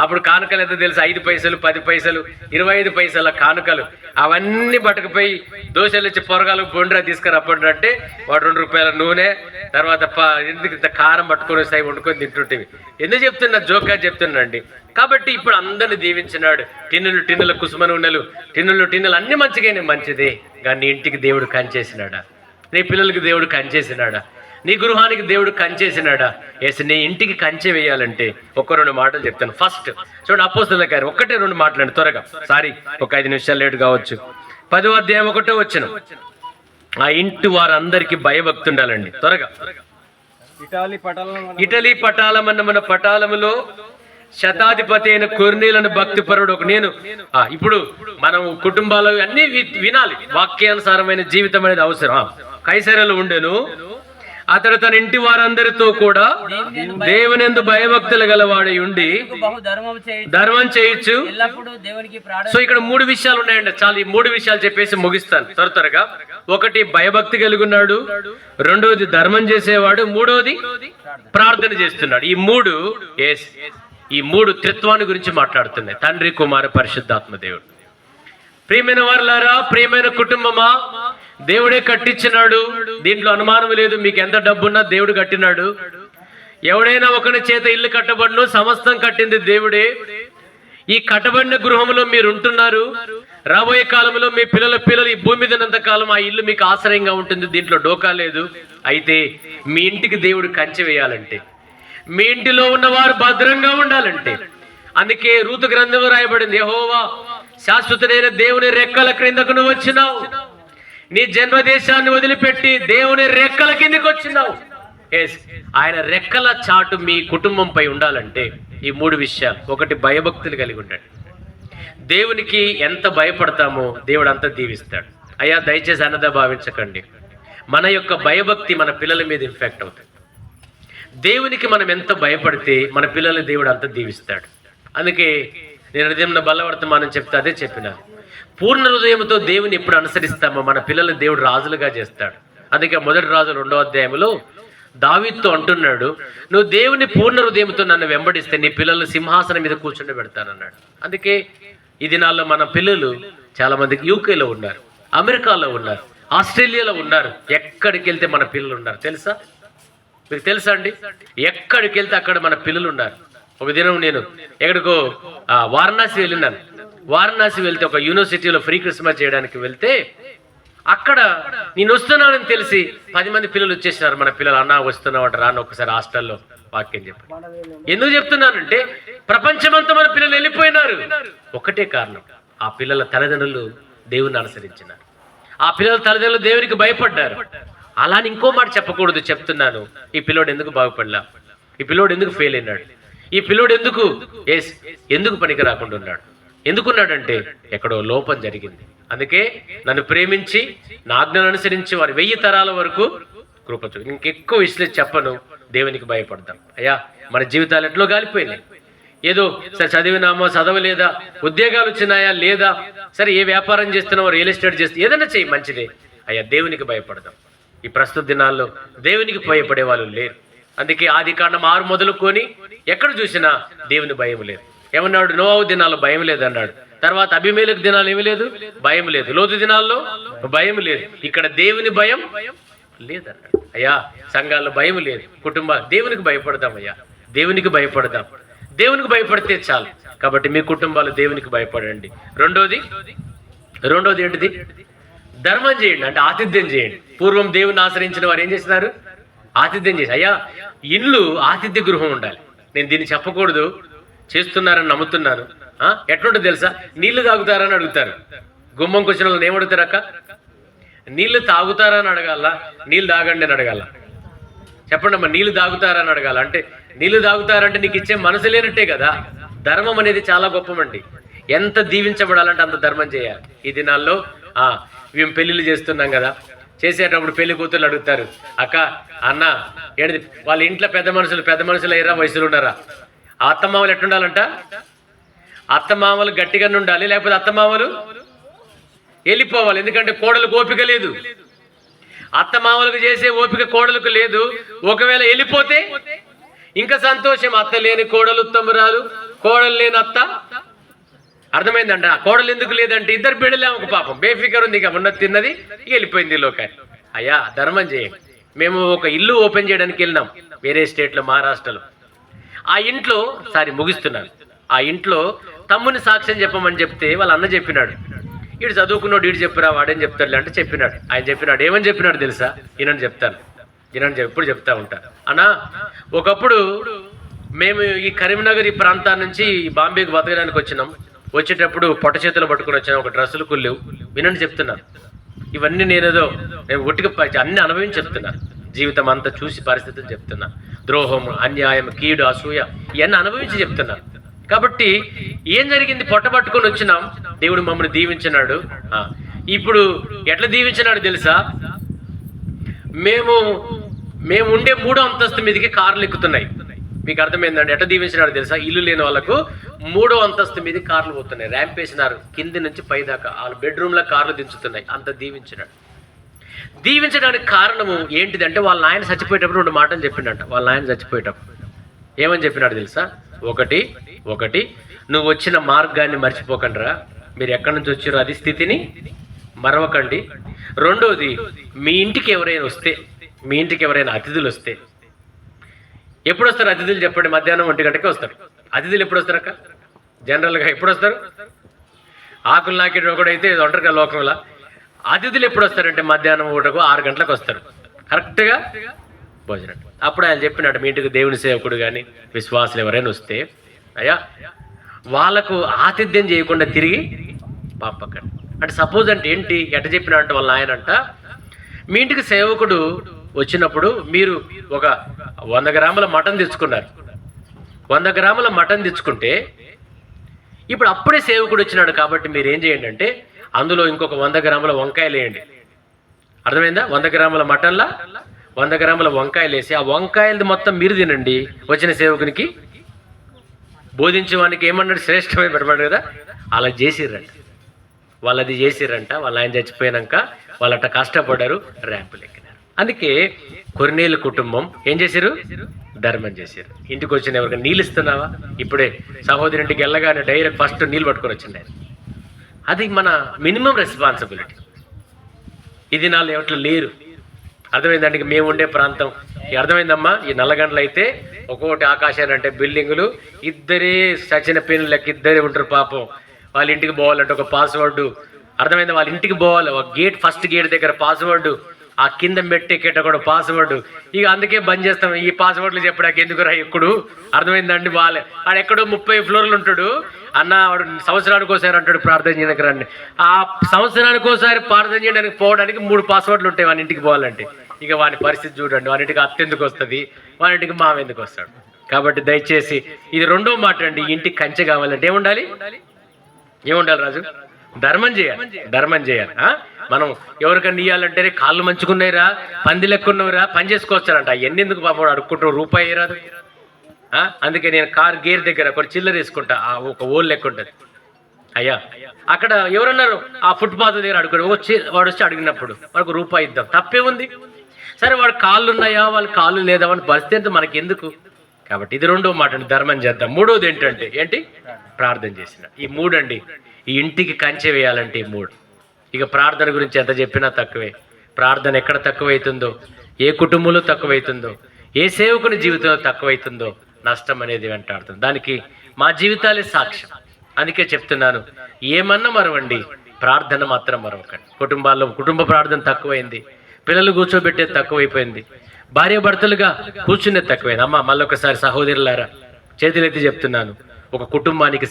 అప్పుడు కానుకలు ఎంత తెలుసా? 5 పైసలు, 10 పైసలు, 25 పైసల కానుకలు. అవన్నీ పట్టుకుపోయి దోశలు ఇచ్చి పొరగాలు బొండ్రా తీసుకురప్పండి అంటే వాడు 2 రూపాయల నూనె, తర్వాత ఎందుకు ఇంత కారం పట్టుకొని వస్తాయి వండుకొని తింటుంటేవి. ఎందుకు చెప్తున్నా? జోక్గా చెప్తున్నాండి. కాబట్టి ఇప్పుడు అందరిని దీవించినాడు. టిన్నుల కుసుమ నూనెలు, టిన్నులు అన్ని మంచిదే. కానీ నీ ఇంటికి దేవుడు కంచేసినాడా? నీ పిల్లలకి దేవుడు కంచేసినాడా? నీ గృహానికి దేవుడు కంచేసినాడా? నీ ఇంటికి కంచె వేయాలంటే 1-2 మాటలు చెప్తాను. ఫస్ట్ చూడండి, అపోస్తలుల కార్యం 1-2 మాటలండి త్వరగా. సారీ, ఒక 5 నిమిషాలు లేటు కావచ్చు. 10వ అధ్యాయం 1వ వచనం. ఆ ఇంటి వారందరికీ భయభక్తి ఉండాలండి. త్వరగా. ఇటలీ పటాలమన్న మన పటాలములో శతాధిపతి అయిన కొర్నేలను భక్తిపరుడు నేను. ఇప్పుడు మనం కుటుంబాలు అన్ని వినాలి. వాక్యానుసారమైన జీవితం అనేది అవసరం. కైసరలో ఉండెను. అతడు తన ఇంటి వారందరితో కూడా దేవునియందు భయభక్తులు గలవాడై ఉండి బహు ధర్మం చేయొచ్చు. ఎల్లప్పుడూ దేవునికి సో ఇక్కడ 3 విషయాలు ఉన్నాయండి. చాలు ఈ 3 విషయాలు చెప్పేసి ముగిస్తాను త్వరగా. ఒకటి భయభక్తి కలిగి ఉన్నాడు, రెండోది ధర్మం చేసేవాడు, మూడోది ప్రార్థన చేస్తున్నాడు. ఈ మూడు త్రిత్వాన్ని గురించి మాట్లాడుతున్నాయి. తండ్రి, కుమార, పరిశుద్ధాత్మ దేవుడు. ప్రియమైన వారలారా, ప్రియమైన కుటుంబమా, దేవుడే కట్టించినాడు, దీంట్లో అనుమానం లేదు. మీకు ఎంత డబ్బున్నా దేవుడు కట్టినాడు. ఎవడైనా ఒకరి చేత ఇల్లు కట్టబడును, సమస్తం కట్టింది దేవుడే. ఈ కట్టబడిన గృహంలో మీరు ఉంటున్నారు. రాబోయే కాలంలో మీ పిల్లలు ఈ భూమి మీద ఉన్నంత కాలం ఆ ఇల్లు మీకు ఆశ్రయంగా ఉంటుంది. దీంట్లో డోకా లేదు. అయితే మీ ఇంటికి దేవుడు కంచె వేయాలంటే, మీ ఇంటిలో ఉన్నవారు భద్రంగా ఉండాలంటే, అందుకే రూతు గ్రంథంలో రాయబడింది, యెహోవా శాశ్వతుడైన దేవుని రెక్కల క్రిందకు నువ్వు వచ్చినావు. నీ జన్మదేశాన్ని వదిలిపెట్టి దేవుని రెక్కల కిందకి వచ్చినావు. ఆయన రెక్కల చాటు మీ కుటుంబంపై ఉండాలంటే ఈ 3 విషయాలు. ఒకటి, భయభక్తులు కలిగి ఉండండి. దేవునికి ఎంత భయపడతామో దేవుడు అంత దీవిస్తాడు. అయ్యా, దయచేసి అన్నదా భావించకండి. మన యొక్క భయభక్తి మన పిల్లల మీద ఇంపాక్ట్ అవుతుంది. దేవునికి మనం ఎంత భయపడితే మన పిల్లల్ని దేవుడు అంత దీవిస్తాడు. అందుకే నేను హృదయంలో బలవర్తమానం చెప్తే అదే చెప్పినాను. పూర్ణ హృదయంతో దేవుని ఎప్పుడు అనుసరిస్తామో మన పిల్లల్ని దేవుడు రాజులుగా చేస్తాడు. అందుకే 1 రాజులు 2వ అధ్యాయంలో దావీదుతో అంటున్నాడు, నువ్వు దేవుని పూర్ణ హృదయంతో నన్ను వెంబడిస్తే నీ పిల్లలు సింహాసనం మీద కూర్చుండి పెడతానన్నాడు. అందుకే ఈ దినాల్లో మన పిల్లలు చాలా మందికి యూకేలో ఉన్నారు, అమెరికాలో ఉన్నారు, ఆస్ట్రేలియాలో ఉన్నారు. ఎక్కడికి వెళ్తే మన పిల్లలు ఉన్నారు తెలుసా? మీకు తెలుసా అండి? ఎక్కడికి వెళ్తే అక్కడ మన పిల్లలు ఉన్నారు. ఒక దినం నేను ఎక్కడికో వారణాసి వెళ్ళినాను. వారణాసి వెళ్తే ఒక యూనివర్సిటీలో ఫ్రీ క్రిస్మస్ చేయడానికి వెళ్తే అక్కడ నేను వస్తున్నానని తెలిసి 10 మంది పిల్లలు వచ్చేసినారు. మన పిల్లలు, అన్న వస్తున్నామంట, రాను ఒకసారి హాస్టల్లో వాక్యం చెప్పి. ఎందుకు చెప్తున్నానంటే ప్రపంచమంతా మన పిల్లలు వెళ్ళిపోయినారు. ఒకటే కారణం, ఆ పిల్లల తల్లిదండ్రులు దేవుని అనుసరించినారు. ఆ పిల్లల తల్లిదండ్రులు దేవునికి భయపడ్డారు. అలాని ఇంకో మాట చెప్పకూడదు, చెప్తున్నాను. ఈ పిల్లోడు ఎందుకు బాగుపడలా, ఈ పిల్లోడు ఎందుకు ఫెయిల్ అయినాడు, ఈ పిల్లోడు ఎందుకు పనికి రాకుండా ఉన్నాడు, ఎందుకున్నాడంటే ఎక్కడో లోపం జరిగింది. అందుకే నన్ను ప్రేమించి నా ఆజ్ఞను అనుసరించి వారి 1000 తరాల వరకు కృపచు. ఇంకెక్కువ విషయం చెప్పను. దేవునికి భయపడతాం. అయ్యా, మన జీవితాలు ఎట్లో గాలిపోయినాయి. ఏదో సరే చదివినామా, చదవలేదా, ఉద్యోగాలు వచ్చినాయా లేదా, సరే ఏ వ్యాపారం చేస్తున్నామో, రియల్ ఎస్టేట్ చేస్తే ఏదైనా చెయ్యి, మంచిదే. అయ్యా, దేవునికి భయపడదాం. ఈ ప్రస్తుత దినాల్లో దేవునికి భయపడే వాళ్ళు లేరు. అందుకే ఆదికాండం 6 మొదలుకొని ఎక్కడ చూసినా దేవుని భయం లేదు. ఏమన్నాడు? నోవాహు దినాల్లో భయం లేదు అన్నాడు. తర్వాత అబీమెలెకు దినాలు ఏమీ లేదు, భయం లేదు. లోతు దినాల్లో భయం లేదు. ఇక్కడ దేవుని భయం లేదన్నాడు. అయ్యా, సంఘాల్లో భయం లేదు, దేవునికి భయపడదాం. అయ్యా, దేవునికి భయపడదాం. దేవునికి భయపడితే చాలు. కాబట్టి మీ కుటుంబాలు దేవునికి భయపడండి. రెండోది ఏంటిది? ధర్మం చేయండి, అంటే ఆతిథ్యం చేయండి. పూర్వం దేవుని ఆశ్రయించిన వారు ఏం చేసినారు? ఆతిథ్యం చేసి. అయ్యా, ఇల్లు ఆతిథ్య గృహం ఉండాలి. నేను దీన్ని చెప్పకూడదు, చేస్తున్నారని నమ్ముతున్నాను. ఎట్లుంటుంది తెలుసా? నీళ్లు తాగుతారని అడుగుతారు. గుమ్మంకి వచ్చిన వాళ్ళని ఏమడుగుతారు? అక్క, నీళ్లు తాగుతారా అని అడగాల, నీళ్ళు తాగండి అని అడగాల? చెప్పండి అమ్మా, నీళ్లు తాగుతారా అని అడగాల? అంటే నీళ్లు తాగుతారంటే నీకు ఇచ్చే మనసు లేనట్టే కదా. ధర్మం అనేది చాలా గొప్పమండి. ఎంత దీవించబడాలంటే అంత ధర్మం చేయాలి. ఈ దినాల్లో మేము పెళ్లిళ్ళు చేస్తున్నాం కదా, చేసేటప్పుడు పెళ్లి కూతుర్లు అడుగుతారు, అక్క, అన్న ఏంటి వాళ్ళ ఇంట్లో పెద్ద మనుషులు అయ్యారా, వయసులు ఉన్నారా? అత్తమామలు ఎట్టుండాలంట? అత్తమామలు గట్టిగానే ఉండాలి, లేకపోతే అత్తమామలు వెళ్ళిపోవాలి. ఎందుకంటే కోడలకు ఓపిక లేదు. అత్తమామలకు చేసే ఓపిక కోడలకు లేదు. ఒకవేళ వెళ్ళిపోతే ఇంకా సంతోషం. అత్త లేని కోడలు ఉత్తమురాలు, కోడలు లేని అత్త. అర్థమైందంట? కోడలు ఎందుకు లేదంటే 2 బిడ్డలే ఒక పాపం, బేఫికర్ ఉంది, ఇక ఉన్నది తిన్నది, ఇక వెళ్ళిపోయింది లోకాన్ని. అయ్యా, ధర్మం చేయండి. మేము ఒక ఇల్లు ఓపెన్ చేయడానికి వెళ్ళినాం వేరే స్టేట్లో, మహారాష్ట్రలో. ఆ ఇంట్లో ముగిస్తున్నాను. ఆ ఇంట్లో తమ్ముని సాక్ష్యం చెప్పమని చెప్తే వాళ్ళ అన్న చెప్పినాడు, వీడు చదువుకున్నాడు, వీడు చెప్పిరా, వాడేం చెప్తాడులే అంటే చెప్పినాడు. ఆయన చెప్పినాడు, ఏమని చెప్పినాడు తెలుసా? ఈయనని చెప్తాను, ఎప్పుడు చెప్తా ఉంటారు. అన్నా, ఒకప్పుడు మేము ఈ కరీంనగర్ ఈ ప్రాంతాల నుంచి బాంబేకి బతకడానికి వచ్చినాం. వచ్చేటప్పుడు పొట్ట చేతులు పట్టుకుని వచ్చాను, ఒక డ్రెస్సులు కుళ్ళేవు. వినండి చెప్తున్నాను. ఇవన్నీ నేను ఒట్టిగా అన్ని అనుభవించి చెప్తున్నాను. జీవితం అంతా చూసి పరిస్థితులు చెప్తున్నా. ద్రోహం, అన్యాయం, కీడు, అసూయ ఇవన్నీ అనుభవించి చెప్తున్నాను. కాబట్టి ఏం జరిగింది? పొట్ట పట్టుకొని వచ్చినాం, దేవుడు మమ్మల్ని దీవించినాడు. ఇప్పుడు ఎట్లా దీవించినాడు తెలుసా? మేము ఉండే 3వ అంతస్తు మీదకి కార్లు ఎక్కుతున్నాయి. మీకు అర్థమైందండి? ఎట్లా దీవించినారు తెలుసా? ఇల్లు లేని వాళ్ళకు 3వ అంతస్తు మీద కార్లు పోతున్నాయి. ర్యాంప్ వేసినారు కింది నుంచి పై దాకా. వాళ్ళ బెడ్రూమ్లో కార్లు దించుతున్నాయి. అంత దీవించినాడు. దీవించడానికి కారణము ఏంటిదంటే వాళ్ళ ఆయన చచ్చిపోయేటప్పుడు 2 మాటలు చెప్పిండంట. వాళ్ళ ఆయన చచ్చిపోయేటప్పుడు ఏమని చెప్పినాడు తెలుసా? ఒకటి నువ్వు వచ్చిన మార్గాన్ని మర్చిపోకండిరా, మీరు ఎక్కడి నుంచి వచ్చారో అది స్థితిని మరవకండి. 2వది, మీ ఇంటికి ఎవరైనా వస్తే, మీ ఇంటికి ఎవరైనా అతిథులు వస్తే, ఎప్పుడు వస్తారు అతిథులు చెప్పండి? మధ్యాహ్నం 1 గంటకే వస్తారు. అతిథులు ఎప్పుడు వస్తారక్క? జనరల్గా ఎప్పుడు వస్తారు? ఆకులు నాకేడు ఒకడైతే ఒంటరిగా లోకంలో. అతిథులు ఎప్పుడు వస్తారంటే మధ్యాహ్నం 6 గంటలకు వస్తారు కరెక్ట్గా భోజనం. అప్పుడు ఆయన చెప్పినట్టు మీ ఇంటికి దేవుని సేవకుడు కానీ విశ్వాసులు ఎవరైనా వస్తే అయ్యా వాళ్ళకు ఆతిథ్యం చేయకుండా తిరిగి పంపకండి. అంటే సపోజ్ అంటే ఏంటి? ఎట్ట చెప్పినా అంటే వాళ్ళ ఆయన అంట, మీ ఇంటికి సేవకుడు వచ్చినప్పుడు మీరు ఒక 100 గ్రాముల మటన్ తెచ్చుకున్నారు. 100 గ్రాముల మటన్ తెచ్చుకుంటే ఇప్పుడు అప్పుడే సేవకుడు వచ్చినాడు కాబట్టి మీరు ఏం చేయండి అంటే అందులో ఇంకొక 100 గ్రాముల వంకాయలు వేయండి. అర్థమైందా? 100 గ్రాముల మటన్లా 100 గ్రాముల వంకాయలు వేసి ఆ వంకాయలది మొత్తం మీరు తినండి. వచ్చిన సేవకునికి బోధించేవానికి ఏమన్నాడు? శ్రేష్టమే పెట్టబడ్డాడు కదా. అలా చేసిర్రంట. వాళ్ళది చేసిర్రంట. వాళ్ళ ఆయన చచ్చిపోయాక వాళ్ళట కష్టపడ్డారు, ర్యాంపులు ఎక్కినారు. అందుకే కొర్నేలు కుటుంబం ఏం చేశారు? ధర్మం చేశారు. ఇంటికి వచ్చిన ఎవరికి నీళ్ళు ఇస్తున్నావా? ఇప్పుడే సహోదరి ఇంటికి వెళ్ళగానే డైరెక్ట్ ఫస్ట్ నీళ్ళు పట్టుకొని వచ్చింది ఆయన. అది మన మినిమం రెస్పాన్సిబిలిటీ. ఇది నాలుగు ఎవట్లో లేరు. అర్థమైందండి? మేము ఉండే ప్రాంతం అర్థమైందమ్మా. ఈ నల్లగండ్లు అయితే ఒక్కొక్కటి ఆకాశాన్ని అంటే బిల్డింగులు, ఇద్దరే సచిన పిన్నులకి ఇద్దరే ఉంటారు పాపం. వాళ్ళ ఇంటికి పోవాలంటే ఒక పాస్వర్డ్. అర్థమైందా? వాళ్ళ ఇంటికి పోవాలి, ఒక గేట్, ఫస్ట్ గేట్ దగ్గర పాస్వర్డ్, ఆ కింద మెట్టెక్కేట కూడా పాస్వర్డ్. ఇక అందుకే బంద్ చేస్తాం ఈ పాస్వర్డ్లు చెప్పడానికి. ఎందుకురా ఎక్కుడు? అర్థమైందండి? వాళ్ళే వాడు ఎక్కడో 30 ఫ్లోర్లు ఉంటాడు అన్న, వాడు సంవత్సరానికి ఒకసారి అంటాడు ప్రార్థన చేయడానికి రండి. ఆ సంవత్సరానికి ఒకసారి ప్రార్థన చేయడానికి పోవడానికి 3 పాస్వర్డ్లు ఉంటాయి వాని ఇంటికి పోవాలంటే. ఇక వాని పరిస్థితి చూడండి. వానింటికి అత్త ఎందుకు వస్తుంది, వానింటికి మామ ఎందుకు వస్తాడు? కాబట్టి దయచేసి ఇది 2వ మాట అండి. ఇంటికి కంచె కావాలంటే ఏముండాలి రాజు? ధర్మం చేయాలి. మనం ఎవరికన్నా ఇవ్వాలంటే కాళ్ళు మంచుకున్నాయిరా, పంది లెక్కున్నవిరా, పని చేసుకొచ్చారంట. అవన్నీ ఎందుకు పాపం అడుక్కుంటారు? రూపాయి రాదు. అందుకే నేను కార్ గేర్ దగ్గర ఒక చిల్లర వేసుకుంటా, ఒక ఓల్ లెక్క ఉంటుంది. అయ్యా అక్కడ ఎవరన్నారు? ఆ ఫుట్పాత్ దగ్గర అడుగుతాడు. వాడు వచ్చి అడిగినప్పుడు వాడికి రూపాయి ఇద్దాం, తప్పే ఉంది. సరే వాడు కాళ్ళు ఉన్నాయా, వాళ్ళ కాళ్ళు లేదా అని పరిస్థితి మనకి ఎందుకు? కాబట్టి ఇది 2వ మాట అండి, ధర్మం చేద్దాం. 3వది ఏంటి? ప్రార్థన చేసిన. ఈ 3 అండి. ఈ ఇంటికి కంచె వేయాలంటే ఈ 3. ఇక ప్రార్థన గురించి ఎంత చెప్పినా తక్కువే. ప్రార్థన ఎక్కడ తక్కువైతుందో, ఏ కుటుంబంలో తక్కువైతుందో, ఏ సేవకుని జీవితంలో తక్కువైతుందో నష్టం అనేది వెంటాడుతుంది. దానికి మా జీవితాలే సాక్ష్యం. అందుకే చెప్తున్నాను, ఏమన్నా మరవండి, ప్రార్థన మాత్రం మరవకండి. కుటుంబ ప్రార్థన తక్కువైంది, పిల్లలు కూర్చోబెట్టేది తక్కువైపోయింది, భార్య భర్తలుగా కూర్చునేది తక్కువైంది. అమ్మ మళ్ళొకసారి సహోదరులారా చేతులెత్తి చెప్తున్నాను, ఒక కుటుంబానికి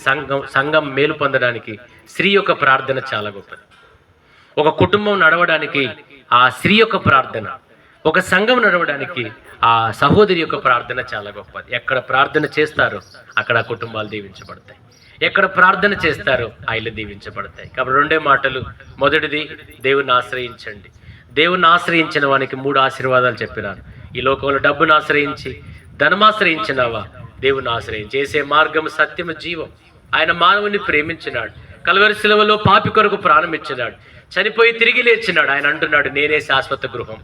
సంఘం మేలు పొందడానికి స్త్రీ యొక్క ప్రార్థన చాలా గొప్పది. ఒక కుటుంబం నడవడానికి ఆ స్త్రీ యొక్క ప్రార్థన, ఒక సంఘం నడవడానికి ఆ సహోదరి యొక్క ప్రార్థన చాలా గొప్పది. ఎక్కడ ప్రార్థన చేస్తారో అక్కడ కుటుంబాలు దీవించబడతాయి. ఎక్కడ ప్రార్థన చేస్తారో ఆ ఇల్లు దీవించబడతాయి. కాబట్టి 2 మాటలు. మొదటిది దేవుని ఆశ్రయించండి. దేవుని ఆశ్రయించిన వానికి 3 ఆశీర్వాదాలు చెప్పినారు. ఈ లోకంలో డబ్బును ఆశ్రయించి ధనమాశ్రయించినావా, దేవుని ఆశ్రయించి. చేసే మార్గం, సత్యము, జీవం. ఆయన మానవుని ప్రేమించినాడు, కల్వరి శిలువలో పాపి కొరకు ప్రాణం ఇచ్చినాడు, చనిపోయి తిరిగి లేచినాడు. ఆయన అంటున్నాడు, నేనే శాశ్వత గృహం,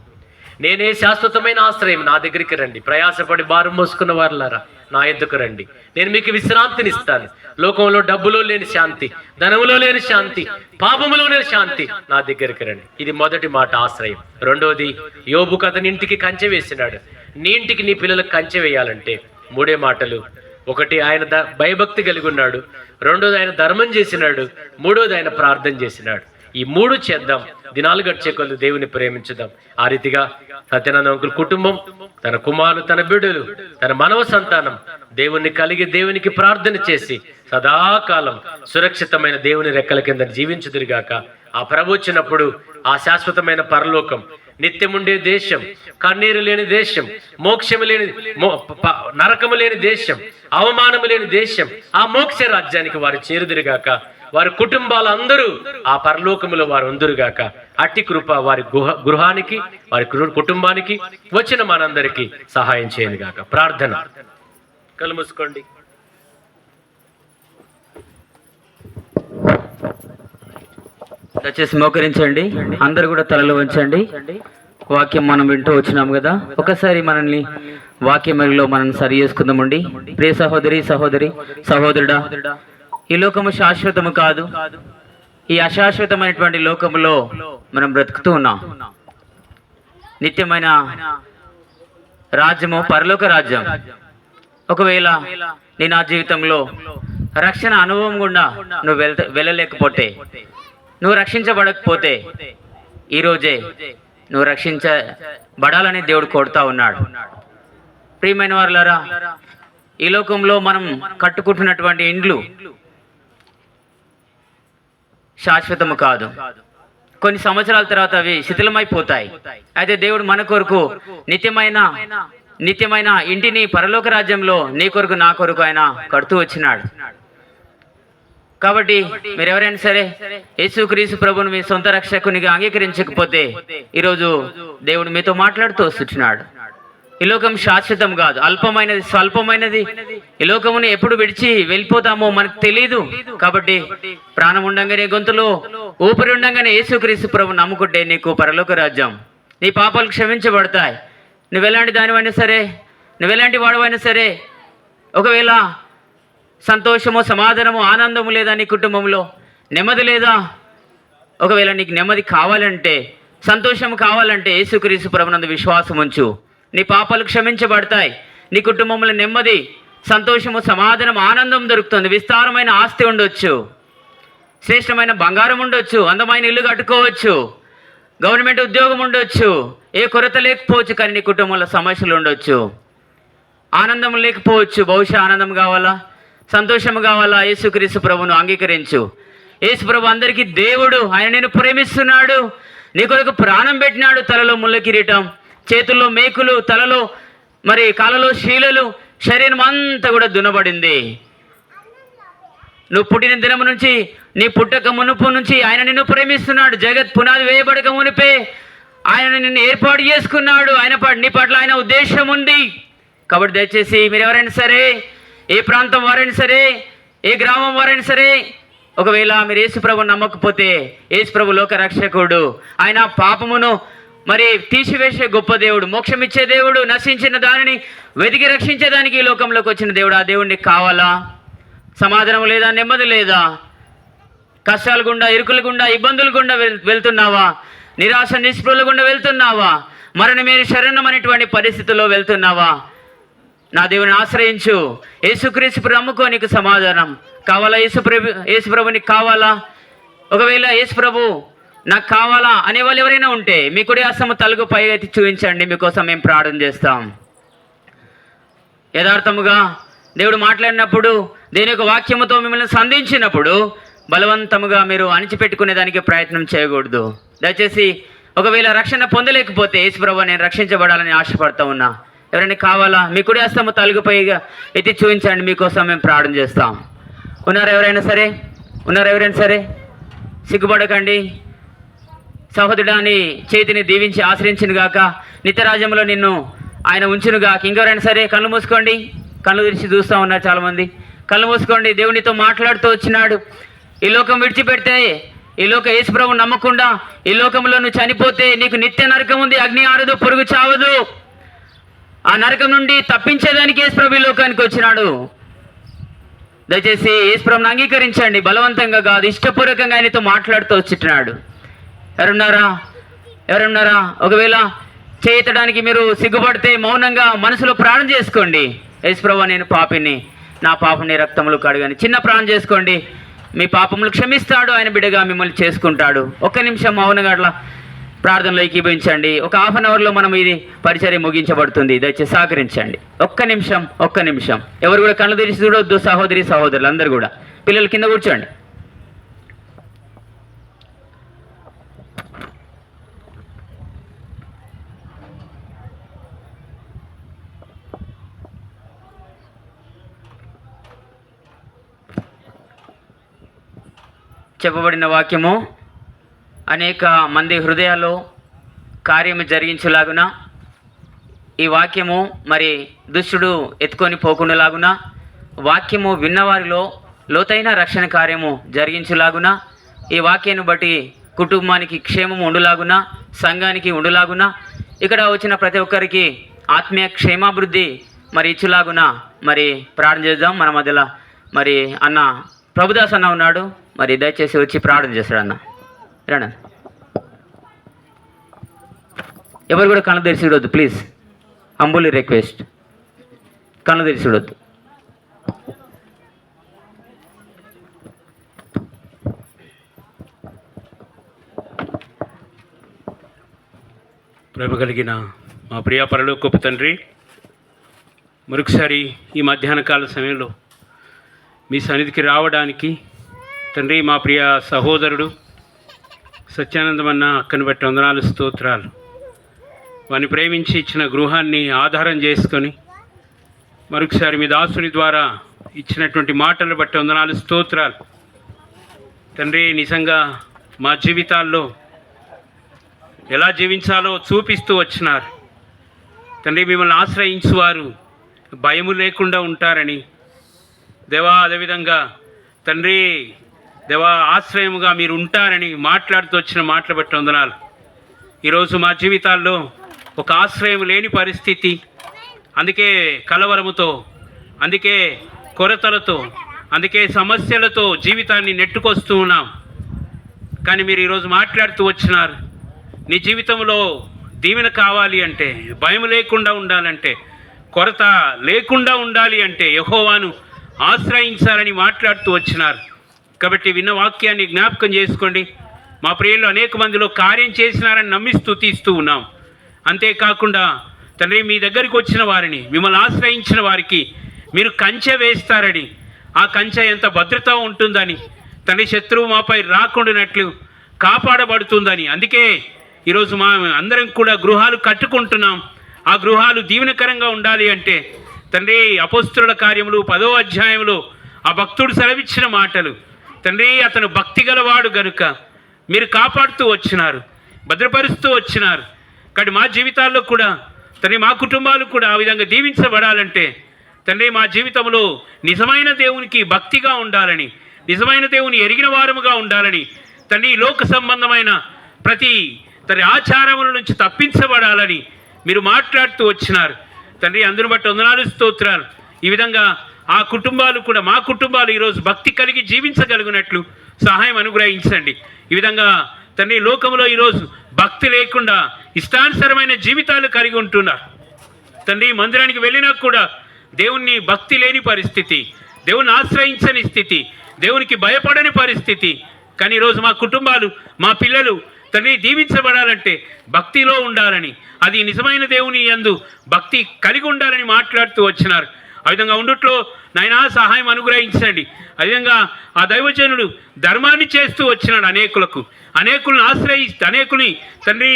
నేనే శాశ్వతమైన ఆశ్రయం, నా దగ్గరికి రండి. ప్రయాసపడి భారం మోసుకున్న వారులారా నా ఎద్దుకు రండి, నేను మీకు విశ్రాంతిని ఇస్తాను. లోకంలో డబ్బులో లేని శాంతి, ధనములో లేని శాంతి, పాపములో లేని శాంతి, నా దగ్గరికి రండి. ఇది మొదటి మాట, ఆశ్రయం. 2వది, యోబుకు అతని ఇంటికి కంచె వేసినాడు. నీ ఇంటికి నీ పిల్లలకు కంచె వేయాలంటే 3 మాటలు. 1 ఆయన భయభక్తి కలిగి ఉన్నాడు, 2వది ఆయన ధర్మం చేసినాడు, 3వది ఆయన ప్రార్థన చేసినాడు. ఈ 3 చేద్దాం. దినాలు గడిచే కొద్ది దేవుని ప్రేమించుదాం. ఆ రీతిగా సత్యానంద అంకుల్ కుటుంబం, తన కుమారులు, తన బిడ్డలు, తన మనవ సంతానం దేవుణ్ణి కలిగి దేవునికి ప్రార్థన చేసి సదాకాలం సురక్షితమైన దేవుని రెక్కల కింద జీవించుదురుగాక. ఆ ప్రభు వచ్చినప్పుడు ఆ శాశ్వతమైన పరలోకం, నిత్యముండే దేశం, కన్నీరు లేని దేశం, మోక్షము లేని నరకము లేని దేశం, అవమానము లేని దేశం, ఆ మోక్ష రాజ్యానికి వారు చేరుదురుగాక. వారి కుటుంబాలందరూ ఆ పరలోకములో వారు ఉందురుగాక. అట్టి కృప వారి గృహానికి, వారి కుటుంబానికి, వచ్చిన మనందరికీ సహాయం చేయను గాక. ప్రార్థన. కళ్ళు మూసుకోండి. దయచేసి మోకరించండి. అందరు కూడా తలలు వంచండి. వాక్యం మనం వింటూ వచ్చినాం కదా, ఒకసారి మనల్ని వాక్యంలో మనం సరి చేసుకుందామండి. ప్రియ సహోదరి, సహోదరుడా, ఈ లోకము శాశ్వతము కాదు. ఈ అశాశ్వతమైనటువంటి లోకములో మనం బ్రతుకుతూ ఉన్నాం. నిత్యమైన రాజ్యము పరలోక రాజ్యం. ఒకవేళ నీ నా జీవితంలో రక్షణ అనుభవం గుండా నువ్వు వెళ్ళలేకపోతే, నువ్వు రక్షించబడకపోతే, ఈరోజే నువ్వు రక్షించబడాలని దేవుడు కోరుతా ఉన్నాడు. ప్రియమైన వారులారా, ఈ లోకంలో మనం కట్టుకుంటున్నటువంటి ఇండ్లు శాశ్వతము కాదు. కొన్ని సంవత్సరాల తర్వాత అవి శిథిలమైపోతాయి. అయితే దేవుడు మన కొరకు నిత్యమైన ఇంటిని పరలోక రాజ్యంలో నీ కొరకు, నా కొరకు ఆయన కడుతూ వచ్చినాడు. కాబట్టి మీరు ఎవరైనా సరే యేసుక్రీస్తు ప్రభువును మీ సొంత రక్షకునిగా అంగీకరించకపోతే, ఈరోజు దేవుడు మీతో మాట్లాడుతూ వస్తున్నాడు. ఈ లోకం శాశ్వతం కాదు, అల్పమైనది, స్వల్పమైనది. ఈ లోకమును ఎప్పుడు విడిచి వెళ్ళిపోతామో మనకు తెలియదు. కాబట్టి ప్రాణం ఉండంగానే, గొంతులో ఊపిరి ఉండంగానే యేసుక్రీస్తు ప్రభువును నమ్ముకుంటే నీకు పరలోక రాజ్యం, నీ పాపాలు క్షమించబడతాయి. నువ్వెలాంటి దానివైనా సరే, నువ్వెలాంటి వాడవైనా సరే, ఒకవేళ సంతోషము, సమాధానము, ఆనందము లేదా నీ కుటుంబంలో, నెమ్మది లేదా, ఒకవేళ నీకు నెమ్మది కావాలంటే, సంతోషం కావాలంటే యేసుక్రీస్తు ప్రభువునందు విశ్వాసం ఉంచు. నీ పాపాలు క్షమించబడతాయి. నీ కుటుంబంలో నెమ్మది, సంతోషము, సమాధానం, ఆనందం దొరుకుతుంది. విస్తారమైన ఆస్తి ఉండొచ్చు, శ్రేష్టమైన బంగారం ఉండొచ్చు, అందమైన ఇల్లు కట్టుకోవచ్చు, గవర్నమెంట్ ఉద్యోగం ఉండొచ్చు, ఏ కొరత లేకపోవచ్చు. కానీ నీ కుటుంబంలో సమస్యలు ఉండొచ్చు, ఆనందం లేకపోవచ్చు. బహుశా ఆనందం కావాలా, సంతోషం కావాలా, యేసుక్రీస్తు ప్రభువును అంగీకరించు. యేసు ప్రభు అందరికీ దేవుడు. ఆయన నేను ప్రేమిస్తున్నాడు. నీ కొరకు ప్రాణం పెట్టినాడు. తలలో ముళ్ళ కిరీటం, చేతుల్లో మేకులు, తలలో మరి కాళ్ళలో శీలలు, శరీరం అంతా కూడా దున్నబడింది. నువ్వు పుట్టిన దినం నుంచి, నీ పుట్టక మునుపు నుంచి ఆయన నిన్ను ప్రేమిస్తున్నాడు. జగత్ పునాది వేయబడక మునిపే ఆయన నిన్ను ఏర్పాటు చేసుకున్నాడు. నీ పట్ల ఆయన ఉద్దేశం ఉంది. కాబట్టి దయచేసి మీరు ఎవరైనా సరే, ఏ ప్రాంతం వారైనా సరే, ఏ గ్రామం వారైనా సరే, ఒకవేళ మీరు యేసుప్రభుని నమ్మకపోతే, యేసుప్రభు లోక రక్షకుడు. ఆయన పాపమును మరి తీసివేసే గొప్ప దేవుడు, మోక్షం ఇచ్చే దేవుడు, నశించిన దానిని వెతికి రక్షించేదానికి ఈ లోకంలోకి వచ్చిన దేవుడు. ఆ దేవుడిని కావాలా? సమాధానం లేదా, నెమ్మది లేదా, కష్టాల గుండా, ఇరుకుల గుండా, ఇబ్బందుల గుండా వెళ్తున్నావా? నిరాశ నిస్పృహల గుండా వెళ్తున్నావా? మరణమేని శరణం అనేటువంటి పరిస్థితుల్లో వెళ్తున్నావా? నా దేవుని ఆశ్రయించు. యేసుక్రీస్తు నమ్ముకో, నీకు సమాధానం కావాలా? యేసుప్రభు నీకు కావాలా? ఒకవేళ యేసుప్రభు నాకు కావాలా అనేవాళ్ళు ఎవరైనా ఉంటే, మీ కుడి హస్తము తలకు పైకి చూపించండి. మీకోసం మేము ప్రార్థన చేస్తాం. యథార్థముగా దేవుడు మాట్లాడినప్పుడు, దేని యొక్క వాక్యముతో మిమ్మల్ని సంధించినప్పుడు బలవంతముగా మీరు అణిచిపెట్టుకునే దానికి ప్రయత్నం చేయకూడదు. దయచేసి ఒకవేళ రక్షణ పొందలేకపోతే, యేసుప్రభు నేను రక్షించబడాలని ఆశపడతా ఉన్నా, ఎవరైనా కావాలా? మీ కుడి హస్తము తలుగుపైగా ఎత్తి చూపించండి. మీకోసం మేము ప్రార్థన చేస్తాం. ఉన్నారా ఎవరైనా సరే? సిగ్గుపడకండి. సహోదరుడాని చేతిని దీవించి ఆశ్రయించును గాక, నిత్యరాజ్యంలో నిన్ను ఆయన ఉంచును గాక. ఇంకెవరైనా సరే కళ్ళు మూసుకోండి. కళ్ళు తెరిచి చూస్తూ ఉన్నారు చాలామంది. కళ్ళు మూసుకోండి. దేవునితో మాట్లాడుతూ వచ్చినాడు. ఈ లోకం విడిచిపెడితే, ఈ లోక యేసుప్రభువు నమ్మకుండా ఈ లోకంలో నువ్వు చనిపోతే నీకు నిత్య నరకం ఉంది. అగ్ని ఆరదు, పురుగు చావదు. ఆ నరకం నుండి తప్పించేదానికి యేసుప్రభు ఈ లోకానికి వచ్చినాడు. దయచేసి యేసుప్రభుని అంగీకరించండి. బలవంతంగా కాదు, ఇష్టపూర్వకంగా ఆయనతో మాట్లాడుతూ వచ్చినాడు. ఎవరున్నారా? ఒకవేళ చేయడానికి మీరు సిగ్గుపడితే మౌనంగా మనసులో ప్రాణం చేసుకోండి. యేసుప్రభు నేను పాపిని, నా పాపని రక్తములు కడుగని చిన్న ప్రాణం చేసుకోండి. మీ పాపములు క్షమిస్తాడు. ఆయన బిడ్డగా మిమ్మల్ని చేసుకుంటాడు. ఒక్క నిమిషం మౌనంగా అట్లా ప్రార్థనలో ఏకీభవించండి. ఒక హాఫ్ అన్ అవర్లో మనం ఇది పరిచర్య ముగించబడుతుంది. దయచేసి సహకరించండి. ఒక్క నిమిషం. ఎవరు కూడా కళ్ళు తెరిచి చూడొద్దు. సహోదరులు అందరూ కూడా, పిల్లలు కింద కూర్చోండి. చెప్పబడిన వాక్యము అనేక మంది హృదయాల్లో కార్యము జరిగించులాగున ఈ వాక్యము మరి దుష్టుడు ఎత్తుకొని పోకుండాలాగున వాక్యము విన్నవారిలో లోతైన రక్షణ కార్యము జరిగించులాగున ఈ వాక్యాన్ని బట్టి కుటుంబానికి క్షేమము ఉండులాగున సంఘానికి ఉండులాగున ఇక్కడ వచ్చిన ప్రతి ఒక్కరికి ఆత్మీయ క్షేమాభివృద్ధి మరి ఇచ్చులాగున మరి ప్రార్థన చేద్దాం. మన మధ్యలో మరి అన్న ప్రభుదాస్ అన్న ఉన్నాడు, మరి దయచేసి వచ్చి ప్రార్థన చేస్తాడు. అన్న రండి. ఎవరు కూడా కళ్ళు తెరిచి చూడొద్దు ప్లీజ్, అంబులి రిక్వెస్ట్, కళ్ళు తెరిచి చూడొద్దు. ప్రేమ కలిగిన మా ప్రియ పరలోకపు తండ్రి, మరొకసారి ఈ మధ్యాహ్న కాల సమయంలో మీ సన్నిధికి రావడానికి తండ్రి, మా ప్రియ సహోదరుడు సత్యానందమన్న అక్కను బట్టి వందనాలు, స్తోత్రాలు. వారిని ప్రేమించి ఇచ్చిన గృహాన్ని ఆధారం చేసుకొని మరొకసారి మీ దాసుని ద్వారా ఇచ్చినటువంటి మాటలు బట్టి వందనాలు, స్తోత్రాలు. తండ్రి, నిజంగా మా జీవితాల్లో ఎలా జీవించాలో చూపిస్తూ వచ్చినారు తండ్రి. మిమ్మల్ని ఆశ్రయించువారు భయము లేకుండా ఉంటారని దేవా, అదేవిధంగా తండ్రి దేవా ఆశ్రయముగా మీరు ఉంటారని మాట్లాడుతూ వచ్చిన మాటలు బట్టి వందనాలు. ఈరోజు మా జీవితాల్లో ఒక ఆశ్రయం లేని పరిస్థితి, అందుకే కలవరముతో, అందుకే కొరతలతో, అందుకే సమస్యలతో జీవితాన్ని నెట్టుకొస్తూ ఉన్నాం. కానీ మీరు ఈరోజు మాట్లాడుతూ వచ్చినారు, నీ జీవితంలో దీవెన కావాలి అంటే, భయం లేకుండా ఉండాలంటే, కొరత లేకుండా ఉండాలి అంటే యెహోవాను ఆశ్రయించాలని మాట్లాడుతూ వచ్చినారు. కాబట్టి విన్న వాక్యాన్ని జ్ఞాపకం చేసుకోండి. మా ప్రియులు అనేక మందిలో కార్యం చేసినారని నమ్మిస్తూ తీస్తూ ఉన్నాం. అంతేకాకుండా తండ్రి, మీ దగ్గరికి వచ్చిన వారిని, మిమ్మల్ని ఆశ్రయించిన వారికి మీరు కంచె వేస్తారని, ఆ కంచె ఎంత భద్రత ఉంటుందని తండ్రి, శత్రువు మాపై రాకుండానట్లు కాపాడబడుతుందని, అందుకే ఈరోజు మా అందరం కూడా గృహాలు కట్టుకుంటున్నాం. ఆ గృహాలు దీవెనకరంగా ఉండాలి అంటే తండ్రి, అపోస్తుల కార్యములు 10వ అధ్యాయంలో ఆ భక్తుడు సెలవిచ్చిన మాటలు తండ్రి, అతను భక్తి గలవాడు గనుక మీరు కాపాడుతూ వచ్చినారు, భద్రపరుస్తూ వచ్చినారు. కానీ మా జీవితాల్లో కూడా తండ్రి, మా కుటుంబాలు కూడా ఆ విధంగా దీవించబడాలంటే తండ్రి, మా జీవితంలో నిజమైన దేవునికి భక్తిగా ఉండాలని, నిజమైన దేవుని ఎరిగిన వారముగా ఉండాలని తండ్రి, లోక సంబంధమైన ప్రతి తండ్రి ఆచారముల నుంచి తప్పించబడాలని మీరు మాట్లాడుతూ వచ్చినారు తండ్రి. అందును బట్టి వందనాలు, స్తోత్రాలు. ఈ విధంగా ఆ కుటుంబాలు కూడా, మా కుటుంబాలు ఈరోజు భక్తి కలిగి జీవించగలిగినట్లు సహాయం అనుగ్రహించండి. ఈ విధంగా తండ్రి, లోకంలో ఈరోజు భక్తి లేకుండా ఇష్టానుసరమైన జీవితాలు కలిగి ఉంటున్నారు తండ్రి. మందిరానికి వెళ్ళినా కూడా దేవుణ్ణి భక్తి లేని పరిస్థితి, దేవుణ్ణి ఆశ్రయించని స్థితి, దేవునికి భయపడని పరిస్థితి. కానీ ఈరోజు మా కుటుంబాలు, మా పిల్లలు తండ్రి దీవించబడాలంటే భక్తిలో ఉండాలని, అది నిజమైన దేవుని యందు భక్తి కలిగి ఉండాలని మాట్లాడుతూ వచ్చినారు. ఆ విధంగా ఉండుట్లో నాయనా సహాయం అనుగ్రహించండి. అదేవిధంగా ఆ దైవజనుడు ధర్మాన్ని చేస్తూ వచ్చినాడు, అనేకులను అనేకుల్ని తండ్రి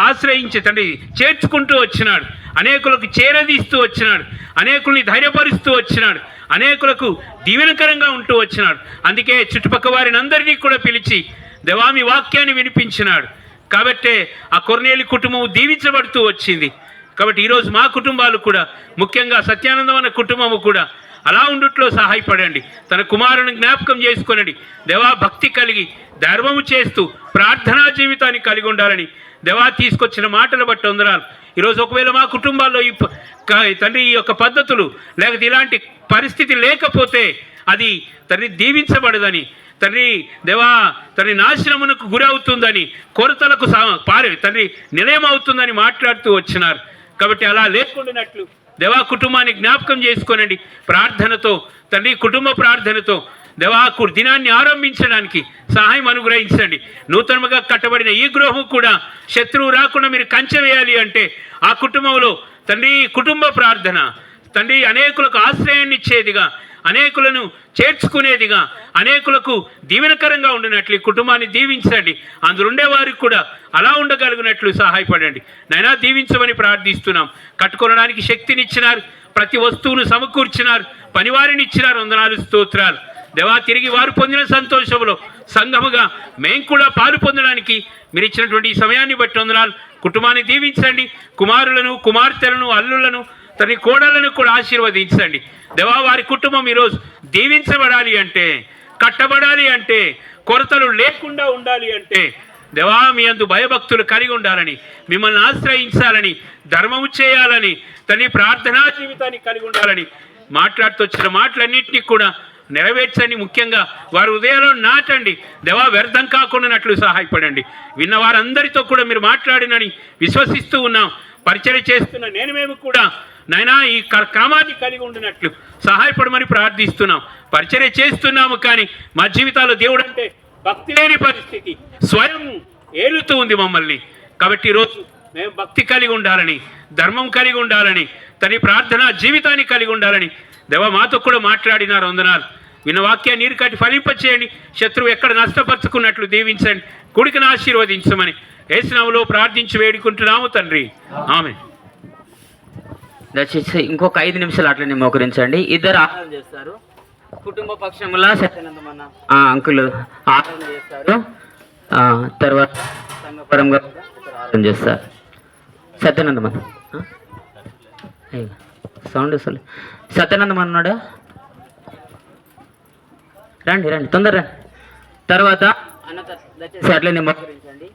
ఆశ్రయించి తండ్రి చేర్చుకుంటూ వచ్చినాడు, అనేకులకు చేరదీస్తూ వచ్చినాడు, అనేకుల్ని ధైర్యపరుస్తూ వచ్చినాడు, అనేకులకు దీవెనకరంగా ఉంటూ వచ్చినాడు. అందుకే చుట్టుపక్కల వారిని అందరినీ కూడా పిలిచి మీ వాక్యాన్ని వినిపించినాడు. కాబట్టే ఆ కొర్నేలి కుటుంబం దీవించబడుతూ వచ్చింది. కాబట్టి ఈరోజు మా కుటుంబాలు కూడా, ముఖ్యంగా సత్యానందం అన్న కుటుంబము కూడా అలా ఉండుట్లో సహాయపడండి. తన కుమారుని జ్ఞాపకం చేసుకొనండి. భక్తి కలిగి ధర్మము చేస్తూ ప్రార్థనా జీవితాన్ని కలిగి ఉండాలని తీసుకొచ్చిన మాటలు బట్టి వందనాలు. ఈరోజు ఒకవేళ మా కుటుంబాల్లో తండ్రి ఈ యొక్క పద్ధతులు లేకపోతే ఇలాంటి పరిస్థితి లేకపోతే అది తండ్రి దీవించబడదని, తండ్రి నాశనమునకు గురవుతుందని, కొరతలకు తండ్రి నిలయం అవుతుందని మాట్లాడుతూ వచ్చినారు. కాబట్టి అలా లేకుండానట్లు కుటుంబాన్ని జ్ఞాపకం చేసుకోనండి. ప్రార్థనతో తండ్రి, కుటుంబ ప్రార్థనతో దినాన్ని ఆరంభించడానికి సహాయం అనుగ్రహించండి. నూతనముగా కట్టబడిన ఈ గృహం కూడా శత్రువు రాకుండా మీరు కంచె వేయాలి అంటే ఆ కుటుంబంలో తండ్రి కుటుంబ ప్రార్థన తండ్రి అనేకులకు ఆశ్రయాన్ని ఇచ్చేదిగా, అనేకులను చేర్చుకునేదిగా, అనేకులకు దీవెనకరంగా ఉండినట్లు కుటుంబాన్ని దీవించండి. అందులో ఉండేవారికి కూడా అలా ఉండగలిగినట్లు సహాయపడండి. నైనా దీవించమని ప్రార్థిస్తున్నాం. కట్టుకోవడానికి శక్తినిచ్చినారు, ప్రతి వస్తువును సమకూర్చినారు, పనివారిని ఇచ్చినారు. వందనాలు, స్తోత్రాలు. తిరిగి వారు పొందిన సంతోషంలో సంఘముగా మేము కూడా పాలు పొందడానికి మీరు ఇచ్చినటువంటి ఈ సమయాన్ని బట్టి వందనాలు. కుటుంబాన్ని దీవించండి, కుమారులను, కుమార్తెలను, అల్లులను, తన కోడలను కూడా ఆశీర్వదించండి దేవా. వారి కుటుంబం ఈరోజు దీవించబడాలి అంటే, కట్టబడాలి అంటే, కొరతలు లేకుండా ఉండాలి అంటే దేవా మీ అందు భయభక్తులు కలిగి ఉండాలని, మిమ్మల్ని ఆశ్రయించాలని, ధర్మము చేయాలని, తన ప్రార్థనా జీవితాన్ని కలిగి ఉండాలని మాట్లాడుతూ వచ్చిన మాటలన్నింటినీ కూడా నెరవేర్చండి. ముఖ్యంగా వారి హృదయాల్లో నాటండి దేవా, వ్యర్థం కాకుండానట్లు సహాయపడండి. విన్న వారందరితో కూడా మీరు మాట్లాడినని విశ్వసిస్తూ ఉన్నాం. పరిచర్య చేస్తున్న మేము కూడా నైనా ఈ క్రమాన్ని కలిగి ఉండినట్లు సహాయపడమని ప్రార్థిస్తున్నాం. పరిచర్య చేస్తున్నాము కానీ మా జీవితాల్లో దేవుడు అంటే భక్తి లేని పరిస్థితి స్వయం ఏలుతూ ఉంది మమ్మల్ని. కాబట్టి ఈరోజు మేము భక్తి కలిగి ఉండాలని, ధర్మం కలిగి ఉండాలని, తన ప్రార్థన జీవితాన్ని కలిగి ఉండాలని దేవా మాతో కూడా మాట్లాడినారు. వందనాలు. విన్న వాక్యాన్ని నీరు కట్టి ఫలింపచేయండి. శత్రువు ఎక్కడ నష్టపరుచుకున్నట్లు దీవించండి. కుడికిని ఆశీర్వదించమని యేసు నామములో ప్రార్థించి వేడుకుంటున్నాము తండ్రి, ఆమేన్. దయచేసి ఇంకొక 5 నిమిషాలు అట్లనే మోకరించండి. ఇద్దరు ఆరాధన చేస్తారు. కుటుంబ పక్షంలో సత్యానందమన్న అంకులు ఆరాధన చేస్తారు. తర్వాత సంఘపరంగా ఆరాధన చేస్తారు. సత్యానందమన్న సౌండ్ అసలు సత్యానందమన్న ఉన్నాడా? రండి రండి, తొందర రండి. తర్వాత దయచేసి అట్లనే మోకరించండి.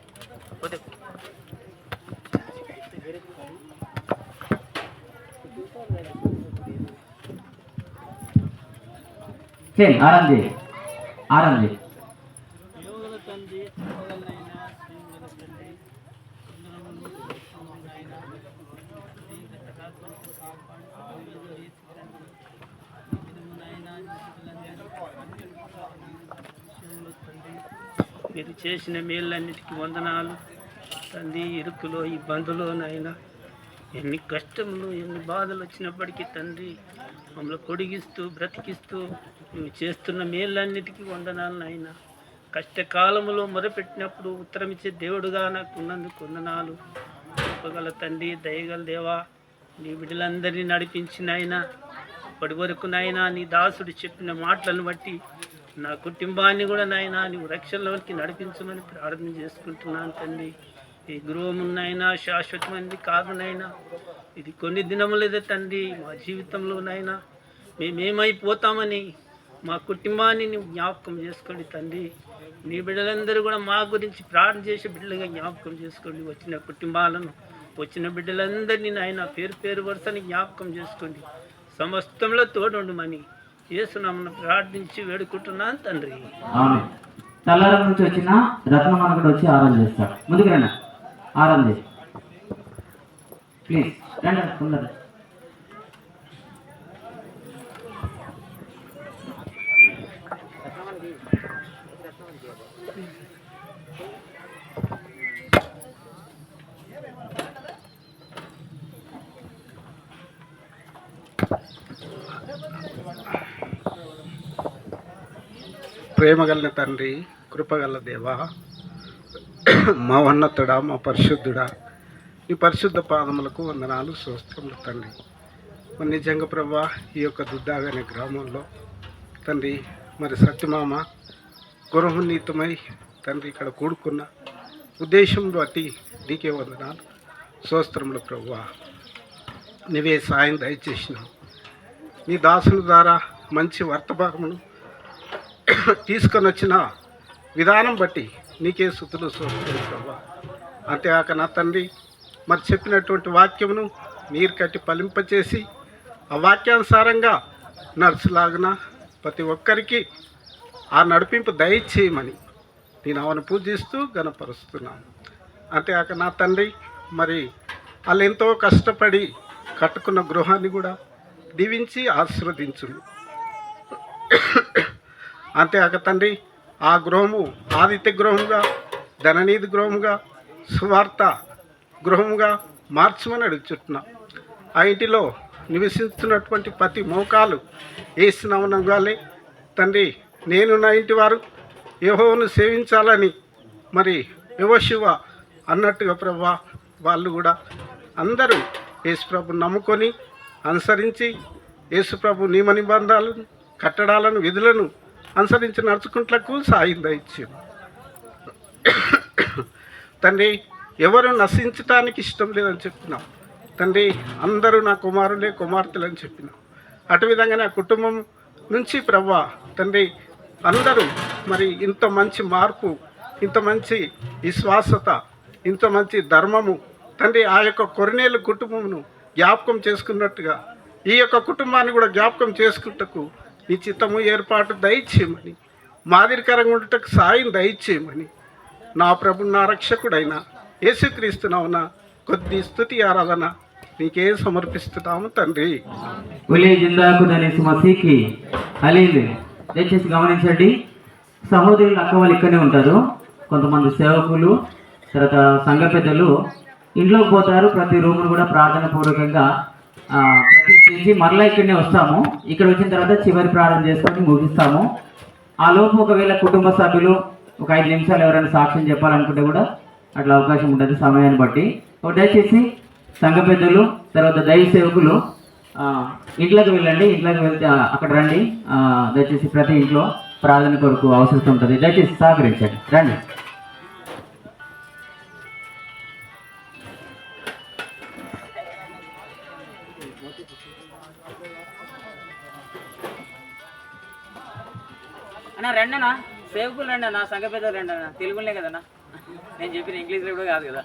ఆనంది ఆనంది మీరు చేసిన మేళ్ళన్నిటికీ వందనాలు తండ్రి. ఇరుకులో, ఇబ్బందులోనైనా ఎన్ని కష్టములు, ఎన్ని బాధలు వచ్చినప్పటికీ తండ్రి మమ్మల్ని పొడిగిస్తూ బ్రతికిస్తూ నువ్వు చేస్తున్న మేళ్ళన్నిటికీ వందనాలు నాయన. కష్టకాలములో మొదలుపెట్టినప్పుడు ఉత్తరమిచ్చే దేవుడుగా నాకు ఉన్నందుకు వందనాలు. గొప్పగల తండ్రి, దయగల దేవా, నీ బిడ్డలందరినీ నడిపించిన ఆయన ఇప్పటి వరకు నాయన నీ దాసుడు చెప్పిన మాటలను బట్టి నా కుటుంబాన్ని కూడా నాయన నీవు రక్షణలోకి నడిపించమని ప్రార్థన చేసుకుంటున్నాను తండ్రి. ఈ గృహమునైనా శాశ్వతమైనది కాదునైనా, ఇది కొన్ని దినములేదే తండ్రి. మా జీవితంలోనైనా మేమేమైపోతామని మా కుటుంబాన్ని నువ్వు జ్ఞాపకం చేసుకోండి తండ్రి. నీ బిడ్డలందరూ కూడా మా గురించి ప్రార్థన చేసే బిడ్డలుగా జ్ఞాపకం చేసుకోండి. వచ్చిన కుటుంబాలను, వచ్చిన బిడ్డలందరినీ నాయన పేరు పేరు వరుసని జ్ఞాపకం చేసుకోండి. సమస్తంలో తోడుండమని యేసునామమున ప్రార్థించి వేడుకుంటున్నాను తండ్రి. తల్లారం నుంచి వచ్చిన రత్నమాన కూడా వచ్చి ఆరాధన చేస్తారు. ముందుకు రండి, ఆరాధన చేసి ప్లీజ్ రండి తొందర. ప్రేమగల తండ్రి, కృపగల దేవా, మా ఉన్నతుడా, మా పరిశుద్ధుడా, నీ పరిశుద్ధ పాదములకు వందనాలు, స్తోత్రములు తండ్రి. మరి నిజంగా ప్రభా, ఈ యొక్క దుద్దాగనే గ్రామంలో తండ్రి మరి సత్యమామ గృహోన్నీతమై తండ్రి ఇక్కడ కూడుకున్న ఉద్దేశం బట్టి నీకే వందనాలు, స్తోత్రములు ప్రభువా. నీవే సాయం దయచేసినావు. నీ దాసుని ద్వారా మంచి వర్తమానమును తీసుకొని వచ్చిన విధానం బట్టి నీకే స్తుతులు స్తోత్రాలు ప్రభువా. అంతేకాక నా తండ్రి మరి చెప్పినటువంటి వాక్యమును నీరు కట్టి ఫలింపచేసి ఆ వాక్యానుసారంగా నడుచులాగిన ప్రతి ఒక్కరికి ఆ నడిపింపు దయచేయమని నేను అవను పూజిస్తూ గణపరుస్తున్నాను. అంతేకాక నా తండ్రి మరి వాళ్ళు ఎంతో కష్టపడి కట్టుకున్న గృహాన్ని కూడా దీవించి ఆశీర్వదించు. అంతేకాక తండ్రి ఆ గృహము ఆదిత్య గృహముగా, ధననీతి గృహముగా, సువార్త గృహముగా మార్చమని అడుగుచుంటున్నా. ఆ ఇంటిలో నివసిస్తున్నటువంటి ప్రతి మోకాలు ఏసునామనగాలే తండ్రి. నేను నా ఇంటి వారు యెహోవాను సేవించాలని మరి యెహోషువ అన్నట్టుగా ప్రభువా, వాళ్ళు కూడా అందరూ యేసుప్రభుని నమ్ముకొని అనుసరించి యేసుప్రభు నియమ నిబంధనలను, కట్టడాలను, విధులను అనుసరించి నడుచుకుంటలకు సాయం దయచేయము తండ్రి. ఎవరు నశించటానికి ఇష్టం లేదని చెప్పినాం తండ్రి. అందరూ నా కుమారులే కుమార్తెలు అని చెప్పినాం. అటు విధంగా నా కుటుంబం నుంచి ప్రభువా తండ్రి అందరూ మరి ఇంత మంచి మార్పు, ఇంత మంచి విశ్వాసత, ఇంత మంచి ధర్మము తండ్రి ఆ యొక్క కొరనేలు కుటుంబమును జ్ఞాపకం చేసుకున్నట్టుగా ఈ యొక్క కుటుంబాన్ని కూడా జ్ఞాపకం చేసుకుంటకు నీ చిత్తము ఏర్పాటు దయచేయమని, మాదిరికరంగా ఉండటకు సాయం దయచేయమని నా ప్రభు నా రక్షకుడైన యేసుక్రీస్తునవున కొద్ది స్తుతి ఆరాధన నీకే సమర్పిస్తున్నాము తండ్రి. ఒలే జిందాకు దనేసి మసీకి అలీలు. దయచేసి గమనించండి, సహోదరులు అక్క వాళ్ళు ఇక్కడనే ఉంటారు. కొంతమంది సేవకులు తర్వాత సంఘ పెద్దలు ఇంట్లోకి పోతారు. ప్రతి రూమును కూడా ప్రార్థన పూర్వకంగా ప్రతిష్ఠించి మరలా ఇక్కడనే వస్తాము. ఇక్కడ వచ్చిన తర్వాత చివరి ప్రార్థన చేసుకొని ముగిస్తాము. ఆ లోపు ఒకవేళ కుటుంబ సభ్యులు ఒక 5 నిమిషాలు ఎవరైనా సాక్ష్యం చెప్పాలనుకుంటే కూడా అట్లా అవకాశం ఉంటుంది సమయాన్ని బట్టి. దయచేసి సంఘ పెద్దలు తర్వాత దైవ సేవకులు ఇంట్లోకి వెళ్ళండి. ఇంట్లోకి వెళ్తే అక్కడ రండి. దయచేసి ప్రతి ఇంట్లో ప్రార్థన కొరకు అవసరం ఉంటుంది. దయచేసి సహకరించండి, రండి. అన్నా రండి అన్న, సేవకులు రండి అన్న, సంఘ పెద్దలు రండి అన్న. తెలుగులే కదన్నా నేను చెప్పిన, ఇంగ్లీష్లో కూడా కాదు కదా.